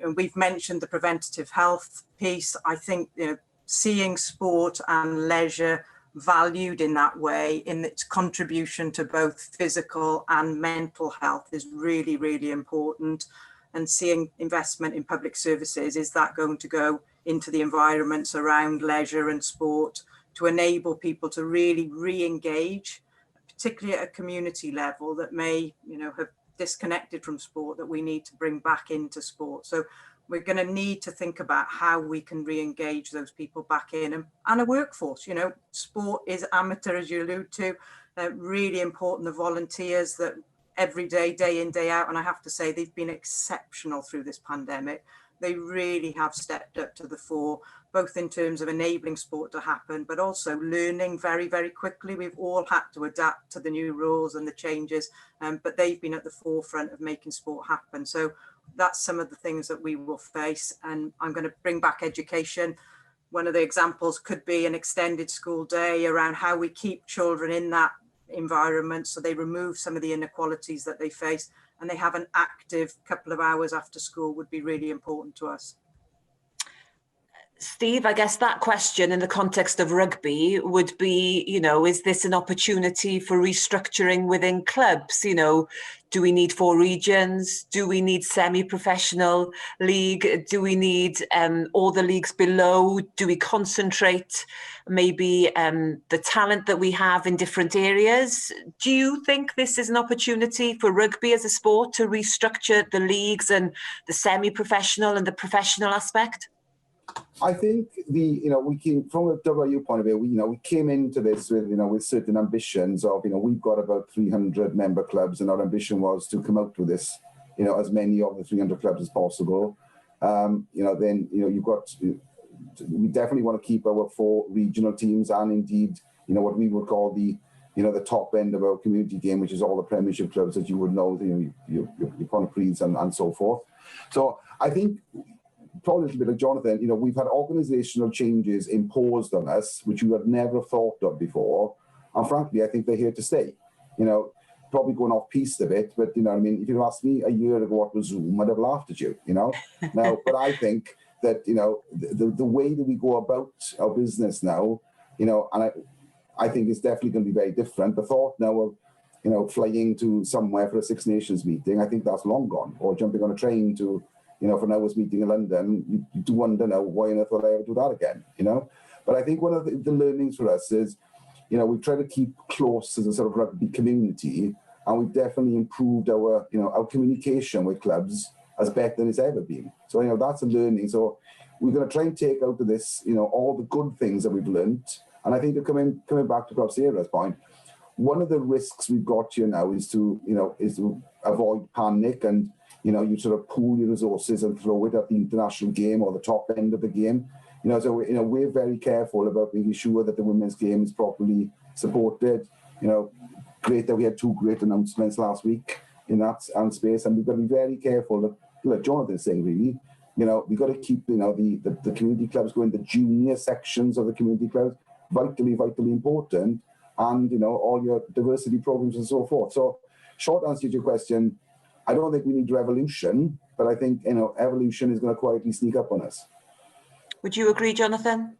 And we've mentioned the preventative health piece. I think, you know, seeing sport and leisure valued in that way, in its contribution to both physical and mental health, is really, really important. And seeing investment in public services, is that going to go into the environments around leisure and sport to enable people to really re-engage, particularly at a community level that may, you know, have disconnected from sport, that we need to bring back into sport. So we're going to need to think about how we can re-engage those people back in, and a workforce. You know, sport is amateur, as you allude to, really important. The volunteers that every day, day in, day out, and I have to say they've been exceptional through this pandemic. They really have stepped up to the fore, both in terms of enabling sport to happen, but also learning very, very quickly. We've all had to adapt to the new rules and the changes, but they've been at the forefront of making sport happen. So that's some of the things that we will face. And I'm going to bring back education. One of the examples could be an extended school day around how we keep children in environment, so they remove some of the inequalities that they face, and they have an active couple of hours after school would be really important to us. Steve, I guess that question in the context of rugby would be, you know, is this an opportunity for restructuring within clubs? You know, do we need 4 regions? Do we need semi-professional league? Do we need all the leagues below? Do we concentrate maybe the talent that we have in different areas? Do you think this is an opportunity for rugby as a sport to restructure the leagues and the semi-professional and the professional aspect? I think we came from a WU point of view. We came into this with with certain ambitions of we've got about 300 member clubs, and our ambition was to come out with this as many of the 300 clubs as possible. Then you've got we definitely want to keep our 4 regional teams, and indeed what we would call the top end of our community game, which is all the Premiership clubs that you would know, your Connacht's and so forth. So I think, probably a little bit like Jonathan, we've had organisational changes imposed on us, which we had never thought of before. And frankly, I think they're here to stay. Probably going off piste a bit, but if you asked me a year ago what was Zoom, I'd have laughed at you, Now, but I think that, the way that we go about our business now, and I think it's definitely going to be very different. The thought now of, flying to somewhere for a Six Nations meeting, I think that's long gone, or jumping on a train to, for an hour's meeting in London, you do wonder now, why on earth would I ever do that again, But I think one of the learnings for us is, we try to keep close as a sort of rugby community, and we've definitely improved our, our communication with clubs as better than it's ever been. So, that's a learning. So we're going to try and take out of this, all the good things that we've learnt. And I think coming back to perhaps Sarah's point, one of the risks we've got here now is to avoid panic and, you sort of pool your resources and throw it at the international game or the top end of the game. So we're very careful about making sure that the women's game is properly supported. Great that we had 2 great announcements last week in that space, and we've got to be very careful that, like Jonathan's saying, really, we've got to keep the community clubs going, the junior sections of the community clubs, vitally important, and all your diversity programs and so forth. So, short answer to your question, I don't think we need revolution, but I think evolution is going to quietly sneak up on us. Would you agree, Jonathan?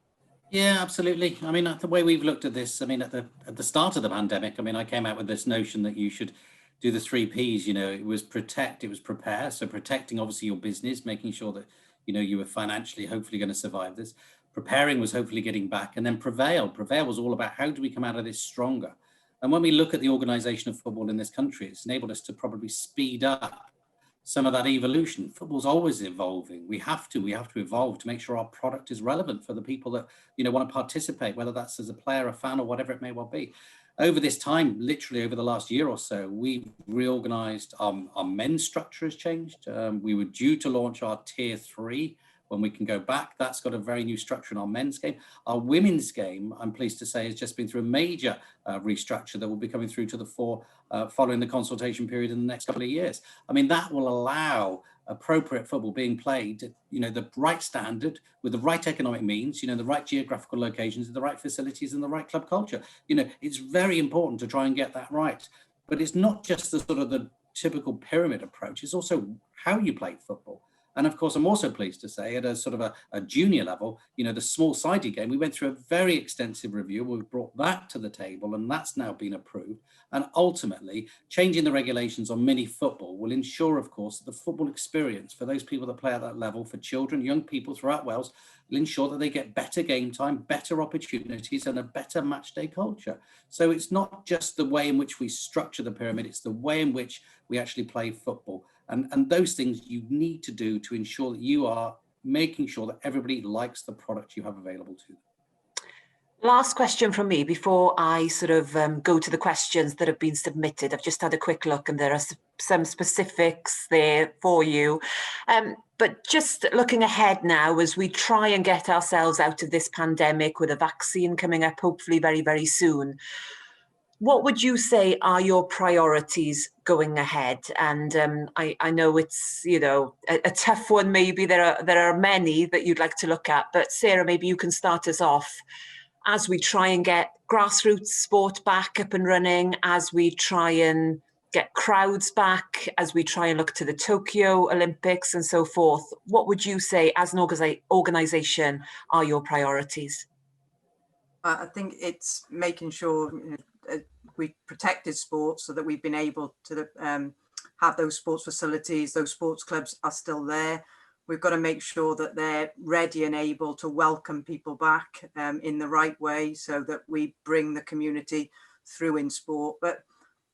Yeah, absolutely. I mean, the way we've looked at this, I mean, at the start of the pandemic, I mean, I came out with this notion that you should do the 3 Ps. It was protect, it was prepare. So protecting obviously your business, making sure that you were financially hopefully going to survive this. Preparing was hopefully getting back, and then prevail. Prevail was all about how do we come out of this stronger. And when we look at the organisation of football in this country, it's enabled us to probably speed up some of that evolution. Football's always evolving. We have to evolve to make sure our product is relevant for the people that want to participate, whether that's as a player, a fan, or whatever it may well be. Over this time, literally over the last year or so, we've reorganised. Our men's structure has changed. We were due to launch our Tier 3 when we can go back. That's got a very new structure in our men's game. Our women's game, I'm pleased to say, has just been through a major restructure that will be coming through to the fore following the consultation period in the next couple of years. I mean, that will allow appropriate football being played, the right standard with the right economic means, the right geographical locations, the right facilities and the right club culture. It's very important to try and get that right. But it's not just the sort of the typical pyramid approach. It's also how you play football. And of course, I'm also pleased to say at a sort of a junior level, the small-sided game, we went through a very extensive review. We've brought that to the table, and that's now been approved. And ultimately, changing the regulations on mini football will ensure, of course, that the football experience for those people that play at that level, for children, young people throughout Wales, will ensure that they get better game time, better opportunities, and a better match day culture. So it's not just the way in which we structure the pyramid, it's the way in which we actually play football. And those things you need to do to ensure that you are making sure that everybody likes the product you have available to them. Last question from me before I sort of go to the questions that have been submitted. I've just had a quick look and there are some specifics there for you. But just looking ahead now as we try and get ourselves out of this pandemic with a vaccine coming up hopefully very, very soon. What would you say are your priorities going ahead? And I know it's, a tough one, maybe there are many that you'd like to look at, but Sarah, maybe you can start us off. as we try and get grassroots sport back up and running, as we try and get crowds back, as we try and look to the Tokyo Olympics and so forth, what would you say as an organisation are your priorities? I think it's making sure we protected sports so that we've been able to have those sports facilities, those sports clubs are still there. We've got to make sure that they're ready and able to welcome people back in the right way so that we bring the community through in sport. But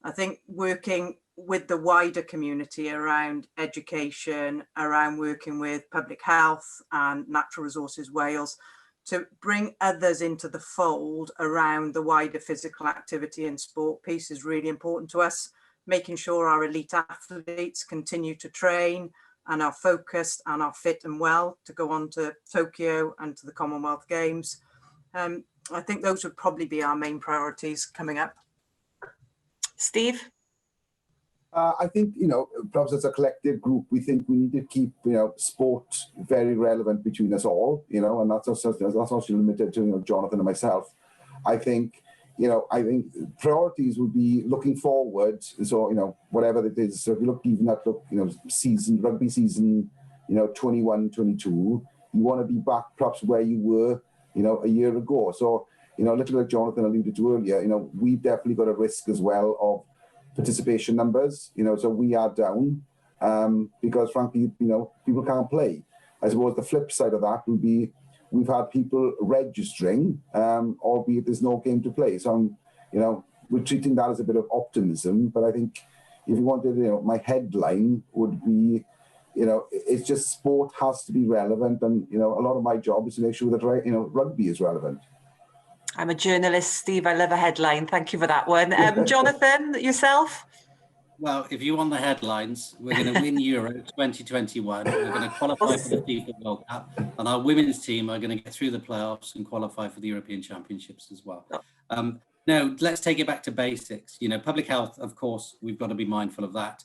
I think working with the wider community around education, around working with public health and Natural Resources Wales, to bring others into the fold around the wider physical activity and sport piece is really important to us. Making sure our elite athletes continue to train and are focused and are fit and well to go on to Tokyo and to the Commonwealth Games. I think those would probably be our main priorities coming up. Steve? I think, perhaps as a collective group, we think we need to keep, sport very relevant between us all, and that's not limited to Jonathan and myself. I think priorities would be looking forward. So, whatever it is. So if you look even at rugby season, 21-22, you want to be back perhaps where you were, a year ago. So, a little like Jonathan alluded to earlier, we've definitely got a risk as well of participation numbers, so we are down because frankly, people can't play. I suppose the flip side of that would be we've had people registering, albeit there's no game to play. So, we're treating that as a bit of optimism. But I think if you wanted, my headline would be, it's just sport has to be relevant. And, a lot of my job is to make sure that, rugby is relevant. I'm a journalist, Steve. I love a headline. Thank you for that one. Jonathan, yourself? Well, if you want the headlines, we're going to win Euro 2021. We're going to qualify for the FIFA World Cup, and our women's team are going to get through the playoffs and qualify for the European Championships as well. Now, let's take it back to basics. Public health, of course, we've got to be mindful of that.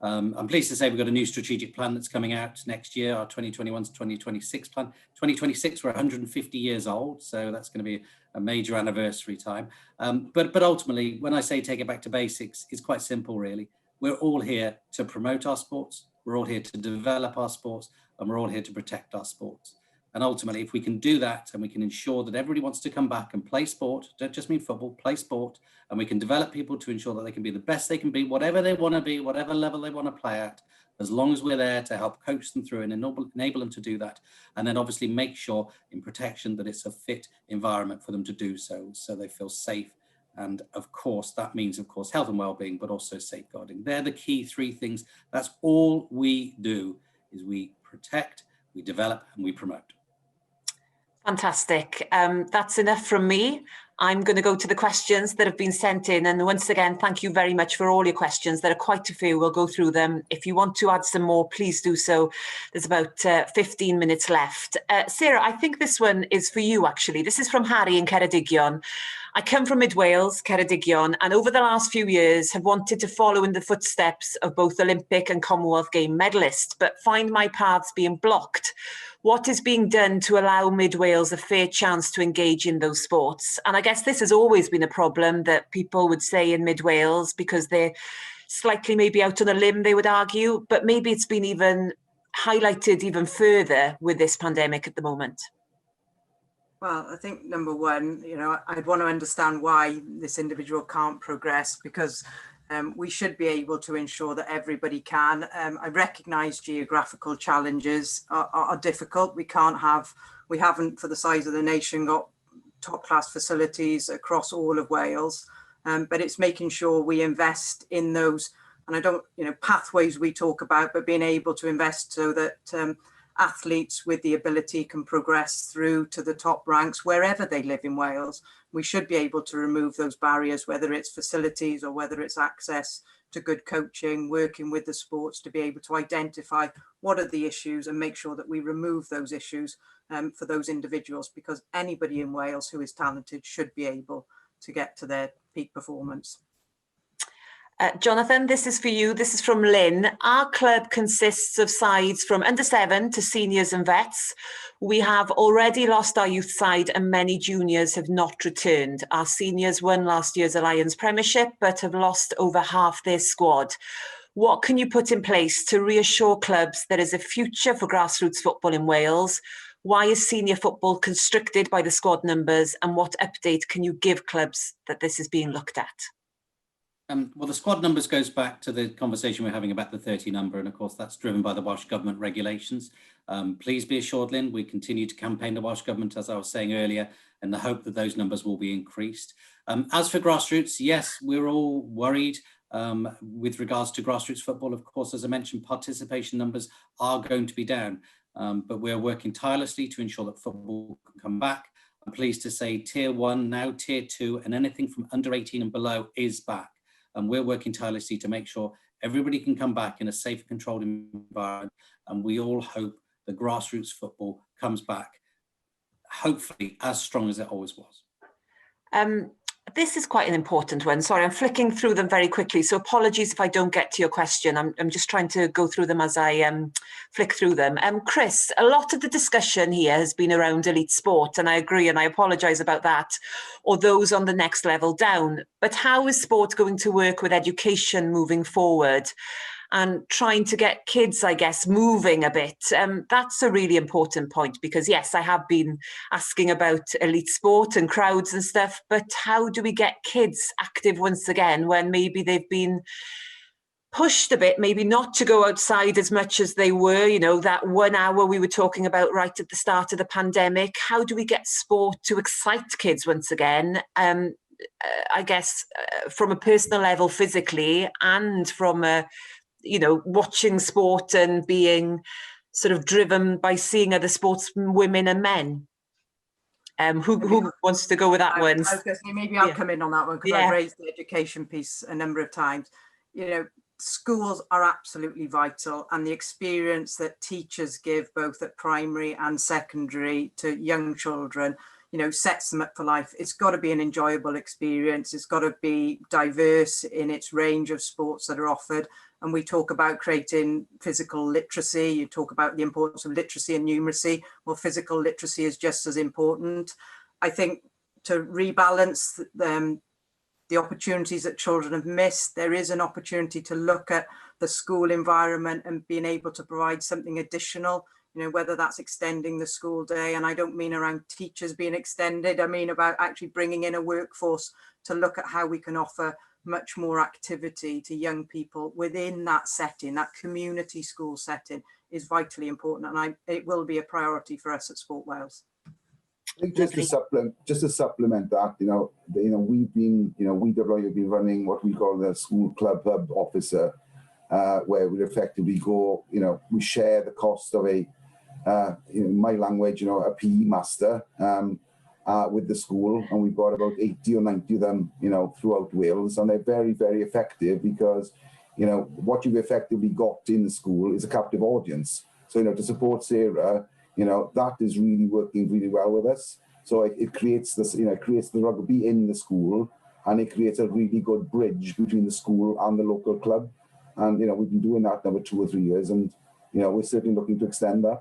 I'm pleased to say we've got a new strategic plan that's coming out next year, our 2021 to 2026 plan. 2026, we're 150 years old, so that's going to be a major anniversary time. But ultimately, when I say take it back to basics, it's quite simple, really. We're all here to promote our sports, we're all here to develop our sports, and we're all here to protect our sports. And ultimately, if we can do that and we can ensure that everybody wants to come back and play sport, don't just mean football, play sport, and we can develop people to ensure that they can be the best they can be, whatever they want to be, whatever level they want to play at, as long as we're there to help coach them through and enable them to do that. And then obviously make sure in protection that it's a fit environment for them to do so they feel safe. And of course, that means, of course, health and well-being, but also safeguarding. They're the key three things. That's all we do, is we protect, we develop, and we promote. Fantastic. That's enough from me. I'm going to go to the questions that have been sent in. And once again, thank you very much for all your questions. There are quite a few. We'll go through them. If you want to add some more, please do so. There's about 15 minutes left. Sarah, I think this one is for you, actually. This is from Harry in Ceredigion. I come from Mid Wales, Ceredigion, and over the last few years have wanted to follow in the footsteps of both Olympic and Commonwealth Game medalists, but find my paths being blocked. What is being done to allow Mid Wales a fair chance to engage in those sports? And I guess this has always been a problem that people would say in Mid Wales because they're slightly maybe out on a limb, they would argue, but maybe it's been even highlighted even further with this pandemic at the moment. Well, I think number one, I'd want to understand why this individual can't progress, because we should be able to ensure that everybody can. I recognise geographical challenges are difficult. We haven't, for the size of the nation, got top class facilities across all of Wales, but it's making sure we invest in those, and pathways we talk about, but being able to invest so that athletes with the ability can progress through to the top ranks wherever they live in Wales. We should be able to remove those barriers, whether it's facilities or whether it's access to good coaching, working with the sports to be able to identify what are the issues and make sure that we remove those issues for those individuals, because anybody in Wales who is talented should be able to get to their peak performance. Jonathan, this is for you. This is from Lynn. Our club consists of sides from under 7 to seniors and vets. We have already lost our youth side and many juniors have not returned. Our seniors won last year's Alliance Premiership but have lost over half their squad. What can you put in place to reassure clubs there is a future for grassroots football in Wales? Why is senior football constricted by the squad numbers, and what update can you give clubs that this is being looked at? Well, the squad numbers goes back to the conversation we're having about the 30 number, and of course that's driven by the Welsh Government regulations. Please be assured, Lynn, we continue to campaign the Welsh Government, as I was saying earlier, in the hope that those numbers will be increased. As for grassroots, yes, we're all worried with regards to grassroots football. Of course, as I mentioned, participation numbers are going to be down, but we're working tirelessly to ensure that football can come back. I'm pleased to say Tier 1, now Tier 2, and anything from under 18 and below is back. And we're working tirelessly to make sure everybody can come back in a safe, controlled environment. And we all hope the grassroots football comes back, hopefully as strong as it always was. This is quite an important one. Sorry, I'm flicking through them very quickly. So apologies if I don't get to your question. I'm just trying to go through them as I flick through them. Chris, a lot of the discussion here has been around elite sport, and I agree, and I apologise about that, or those on the next level down. But how is sport going to work with education moving forward? And trying to get kids, I guess, moving a bit. That's a really important point because, yes, I have been asking about elite sport and crowds and stuff, but how do we get kids active once again when maybe they've been pushed a bit, maybe not to go outside as much as they were, you know, that 1 hour we were talking about right at the start of the pandemic? How do we get sport to excite kids once again? I guess from a personal level physically and from a watching sport and being sort of driven by seeing other sports women and men. Who wants to go with that one? I was going to say, maybe I'll come in on that one because I've raised the education piece a number of times. Schools are absolutely vital, and the experience that teachers give both at primary and secondary to young children, sets them up for life. It's got to be an enjoyable experience. It's got to be diverse in its range of sports that are offered. And we talk about creating physical literacy. You talk about the importance of literacy and numeracy. Well, physical literacy is just as important. I think to rebalance the opportunities that children have missed, there is an opportunity to look at the school environment and being able to provide something additional, whether that's extending the school day. And I don't mean around teachers being extended. I mean about actually bringing in a workforce to look at how we can offer much more activity to young people within that setting. That community school setting is vitally important, and it will be a priority for us at Sport Wales. I think just to supplement that, we've been, WW have been running what we call the school club hub officer, where we effectively go, we share the cost of a, in my language, a PE master with the school, and we've got about 80 or 90 of them, throughout Wales, and they're very, very effective because, what you've effectively got in the school is a captive audience. So, to support Sarah, that is really working really well with us. So it creates this, it creates the rugby in the school, and it creates a really good bridge between the school and the local club. And, we've been doing that now for 2 or 3 years, and, we're certainly looking to extend that.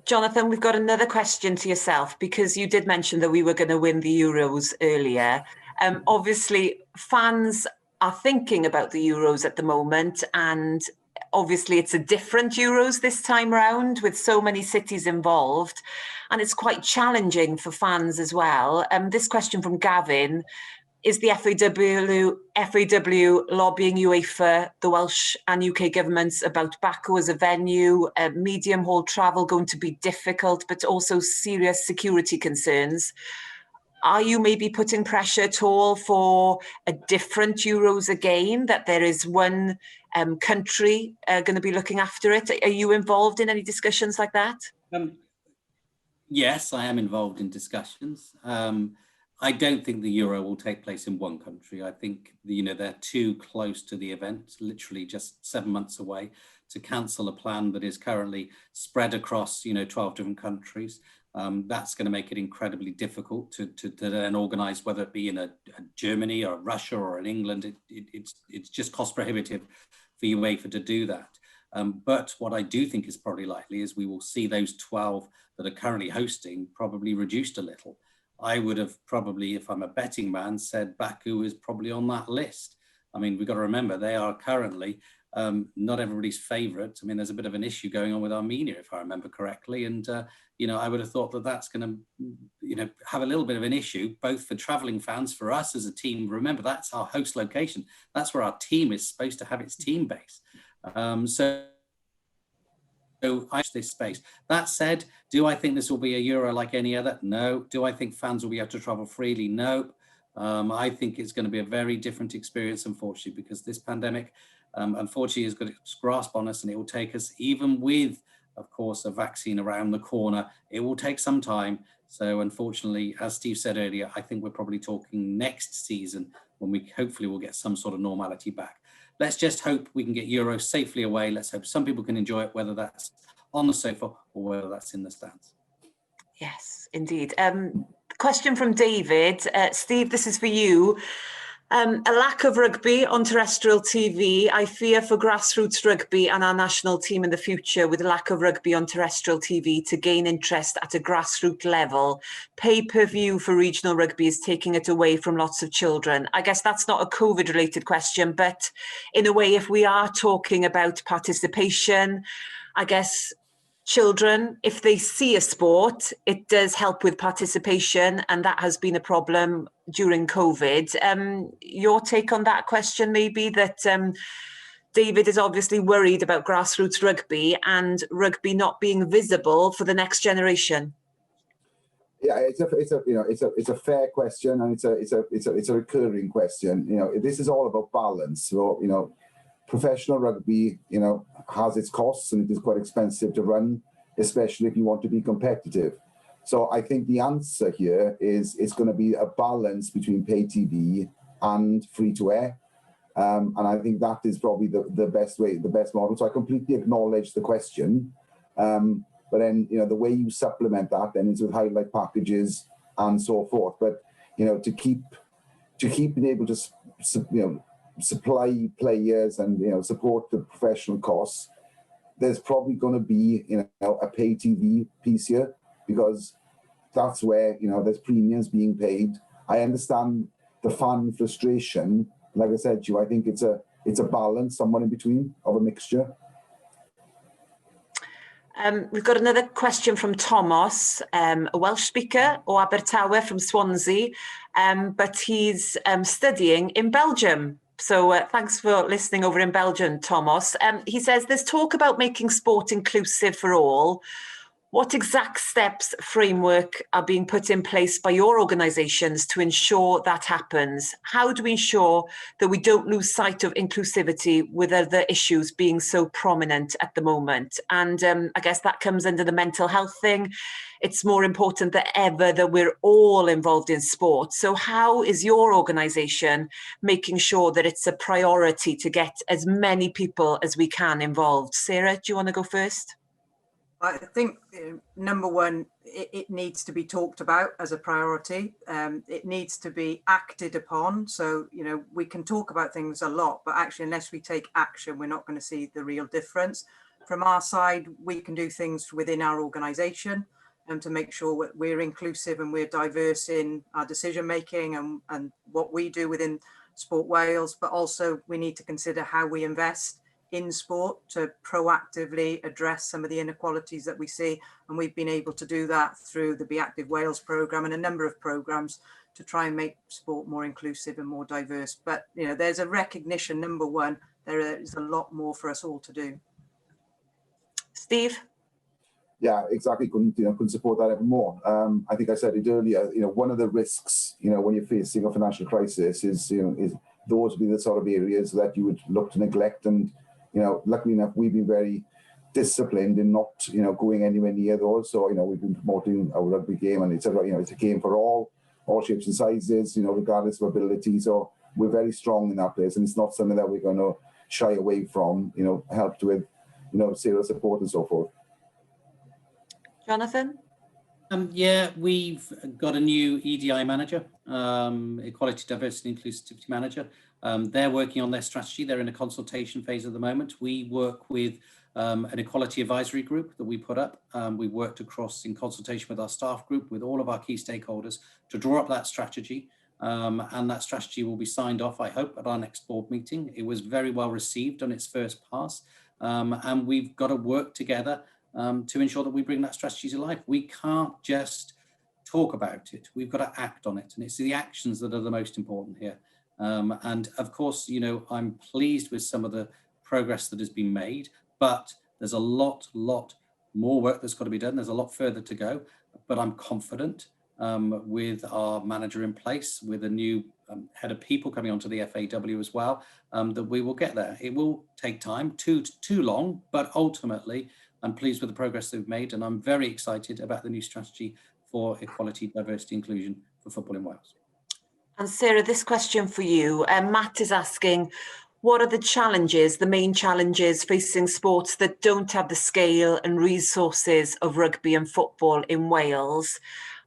Jonathan, we've got another question to yourself, because you did mention that we were going to win the Euros earlier. Obviously, fans are thinking about the Euros at the moment, and obviously it's a different Euros this time round with so many cities involved, and it's quite challenging for fans as well. This question from Gavin: is the FAW lobbying UEFA, the Welsh and UK governments about Baku as a venue, medium haul travel going to be difficult, but also serious security concerns? Are you maybe putting pressure at all for a different Euros again, that there is one country going to be looking after it? Are you involved in any discussions like that? Yes, I am involved in discussions. I don't think the Euro will take place in one country. I think, they're too close to the event, literally just 7 months away, to cancel a plan that is currently spread across, 12 different countries. That's going to make it incredibly difficult to then organise, whether it be in a Germany or Russia or in England. It's just cost prohibitive for UEFA to do that. But what I do think is probably likely is we will see those 12 that are currently hosting probably reduced a little. I would have probably, if I'm a betting man, said Baku is probably on that list. I mean, we've got to remember they are currently not everybody's favourite. I mean, there's a bit of an issue going on with Armenia, if I remember correctly. And, you know, I would have thought that that's going to, you know, have a little bit of an issue, both for travelling fans, for us as a team. Remember, that's our host location. That's where our team is supposed to have its team base. So I this space. That said, do I think this will be a Euro like any other? No. Do I think fans will be able to travel freely? No. I think it's going to be a very different experience, unfortunately, because this pandemic, unfortunately, has got its grasp on us, and it will take us, even with, of course, a vaccine around the corner, it will take some time. So unfortunately, as Steve said earlier, I think we're probably talking next season when we hopefully will get some sort of normality back. Let's just hope we can get Euro safely away. Let's hope some people can enjoy it, whether that's on the sofa or whether that's in the stands. Yes, indeed. Question from David. Steve, this is for you. A lack of rugby on terrestrial TV. I fear for grassroots rugby and our national team in the future, with lack of rugby on terrestrial TV, to gain interest at a grassroots level. Pay-per-view for regional rugby is taking it away from lots of children. I guess that's not a COVID-related question, but in a way, if we are talking about participation, I guess children, if they see a sport, it does help with participation, and that has been a problem during COVID. Your take on that question, maybe, that David is obviously worried about grassroots rugby and rugby not being visible for the next generation. Yeah, it's a fair question, and it's a recurring question. You know, this is all about balance. So, you know, professional rugby, you know, has its costs, and it is quite expensive to run, especially if you want to be competitive. So I think the answer here is it's going to be a balance between pay TV and free to air. And I think that is probably the best way, the best model. So I completely acknowledge the question. But then, you know, the way you supplement that then is with highlight packages and so forth. But, you know, to keep being able to, you know, supply players and, you know, support the professional costs, there's probably going to be, you know, a pay TV piece here, because that's where, you know, there's premiums being paid. I understand the fan frustration. Like I said to you, I think it's a balance, somewhere in between, of a mixture. We've got another question from Thomas, a Welsh speaker, o Abertawe from Swansea, but he's studying in Belgium. So thanks for listening over in Belgium, Thomas. He says, there's talk about making sport inclusive for all. What exact steps, framework are being put in place by your organisations to ensure that happens? How do we ensure that we don't lose sight of inclusivity with other issues being so prominent at the moment? And I guess that comes under the mental health thing. It's more important than ever that we're all involved in sport. So how is your organisation making sure that it's a priority to get as many people as we can involved? Sarah, do you want to go first? I think, number one, it needs to be talked about as a priority. It needs to be acted upon. So, you know, we can talk about things a lot, but actually, unless we take action, we're not going to see the real difference. From our side, we can do things within our organisation to make sure we're inclusive and we're diverse in our decision making and what we do within Sport Wales. But also, we need to consider how we invest in sport to proactively address some of the inequalities that we see, and we've been able to do that through the Be Active Wales programme and a number of programmes to try and make sport more inclusive and more diverse. But, you know, there's a recognition, number one, there is a lot more for us all to do. Steve? Yeah, exactly. Couldn't support that even more. I think I said it earlier. You know, one of the risks, you know, when you're facing a financial crisis is, you know, is those would be the sort of areas that you would look to neglect. And, you know, luckily enough, we've been very disciplined in not, you know, going anywhere near those. So, you know, we've been promoting our rugby game, and it's a, you know, it's a game for all shapes and sizes, you know, regardless of ability. So we're very strong in that place, and it's not something that we're going to shy away from, you know, helped with, you know, serious support and so forth. Jonathan? Yeah, we've got a new EDI manager, Equality, Diversity and Inclusivity Manager. They're working on their strategy. They're in a consultation phase at the moment. We work with an equality advisory group that we put up. We worked across in consultation with our staff group, with all of our key stakeholders to draw up that strategy. And that strategy will be signed off, I hope, at our next board meeting. It was very well received on its first pass. And we've got to work together to ensure that we bring that strategy to life. We can't just talk about it. We've got to act on it. And it's the actions that are the most important here. And of course, you know, I'm pleased with some of the progress that has been made, but there's a lot more work that's got to be done. There's a lot further to go, but I'm confident with our manager in place, with a new head of people coming onto the FAW as well, that we will get there. It will take time, too long, but ultimately I'm pleased with the progress they've made, and I'm very excited about the new strategy for equality, diversity, inclusion for football in Wales. And Sarah, this question for you. Matt is asking, what are the challenges, the main challenges facing sports that don't have the scale and resources of rugby and football in Wales?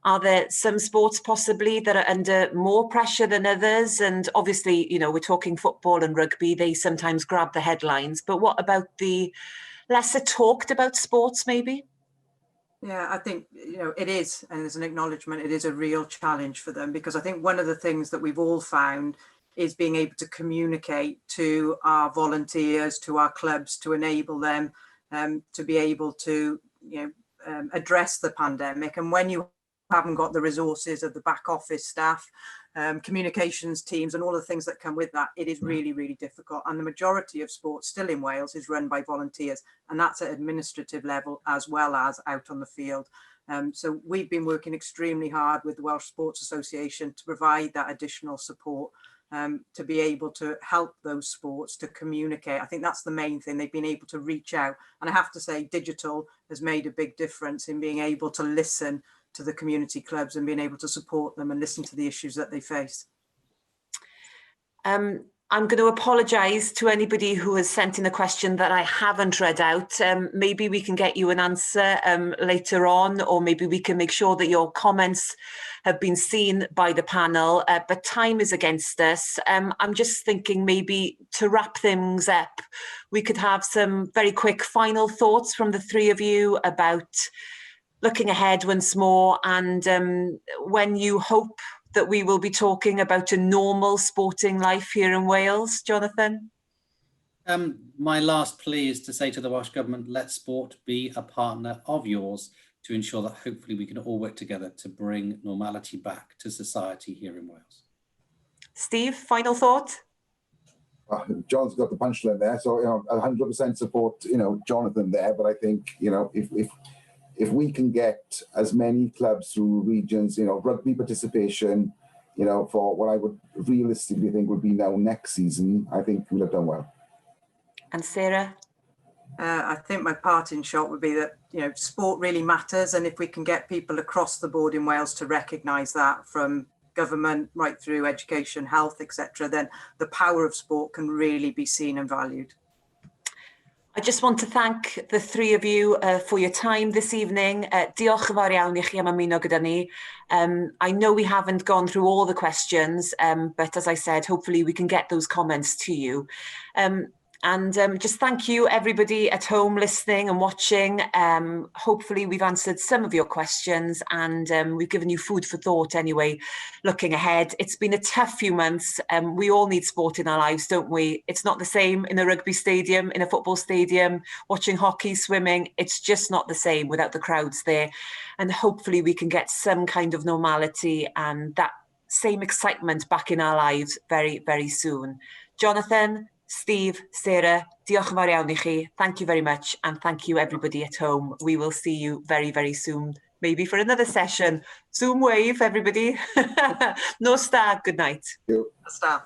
Are there some sports possibly that are under more pressure than others? And obviously, you know, we're talking football and rugby, they sometimes grab the headlines, but what about the lesser talked about sports maybe? Yeah, I think, you know, it is, and there's an acknowledgement, it is a real challenge for them, because I think one of the things that we've all found is being able to communicate to our volunteers, to our clubs, to enable them to be able to, you know, address the pandemic. And when you haven't got the resources of the back office staff, communications teams and all the things that come with that, it is really difficult. And the majority of sports still in Wales is run by volunteers, and that's at administrative level as well as out on the field. So we've been working extremely hard with the Welsh Sports Association to provide that additional support to be able to help those sports to communicate. I think that's the main thing. They've been able to reach out, and I have to say digital has made a big difference in being able to listen to the community clubs and being able to support them and listen to the issues that they face. I'm going to apologise to anybody who has sent in a question that I haven't read out. Maybe we can get you an answer later on, or maybe we can make sure that your comments have been seen by the panel, but time is against us. I'm just thinking maybe to wrap things up, we could have some very quick final thoughts from the three of you about looking ahead once more, and when you hope that we will be talking about a normal sporting life here in Wales. Jonathan? My last plea is to say to the Welsh Government, let sport be a partner of yours to ensure that hopefully we can all work together to bring normality back to society here in Wales. Steve, final thought? John's got the punchline there, so, you know, 100% support, you know, Jonathan there, but I think, you know, if we can get as many clubs through regions, you know, rugby participation, you know, for what I would realistically think would be now next season, I think we'll have done well. And Sarah? I think my parting shot would be that, you know, sport really matters. And if we can get people across the board in Wales to recognise that, from government right through education, health, etc., then the power of sport can really be seen and valued. I just want to thank the three of you for your time this evening. Diolch yn fawr iawn I chi am ymuno gyda ni. I know we haven't gone through all the questions, but as I said, hopefully we can get those comments to you. And just thank you everybody at home listening and watching. Hopefully we've answered some of your questions, and we've given you food for thought anyway, looking ahead. It's been a tough few months. We all need sport in our lives, don't we? It's not the same in a rugby stadium, in a football stadium, watching hockey, swimming. It's just not the same without the crowds there. And hopefully we can get some kind of normality and that same excitement back in our lives very, very soon. Jonathan, Steve, Sarah, diolch yn fawr iawn I chi. Thank you very much, and thank you everybody at home. We will see you very, very soon, maybe for another session. Zoom wave, everybody. Nos da, good night. Thank you. Nos da.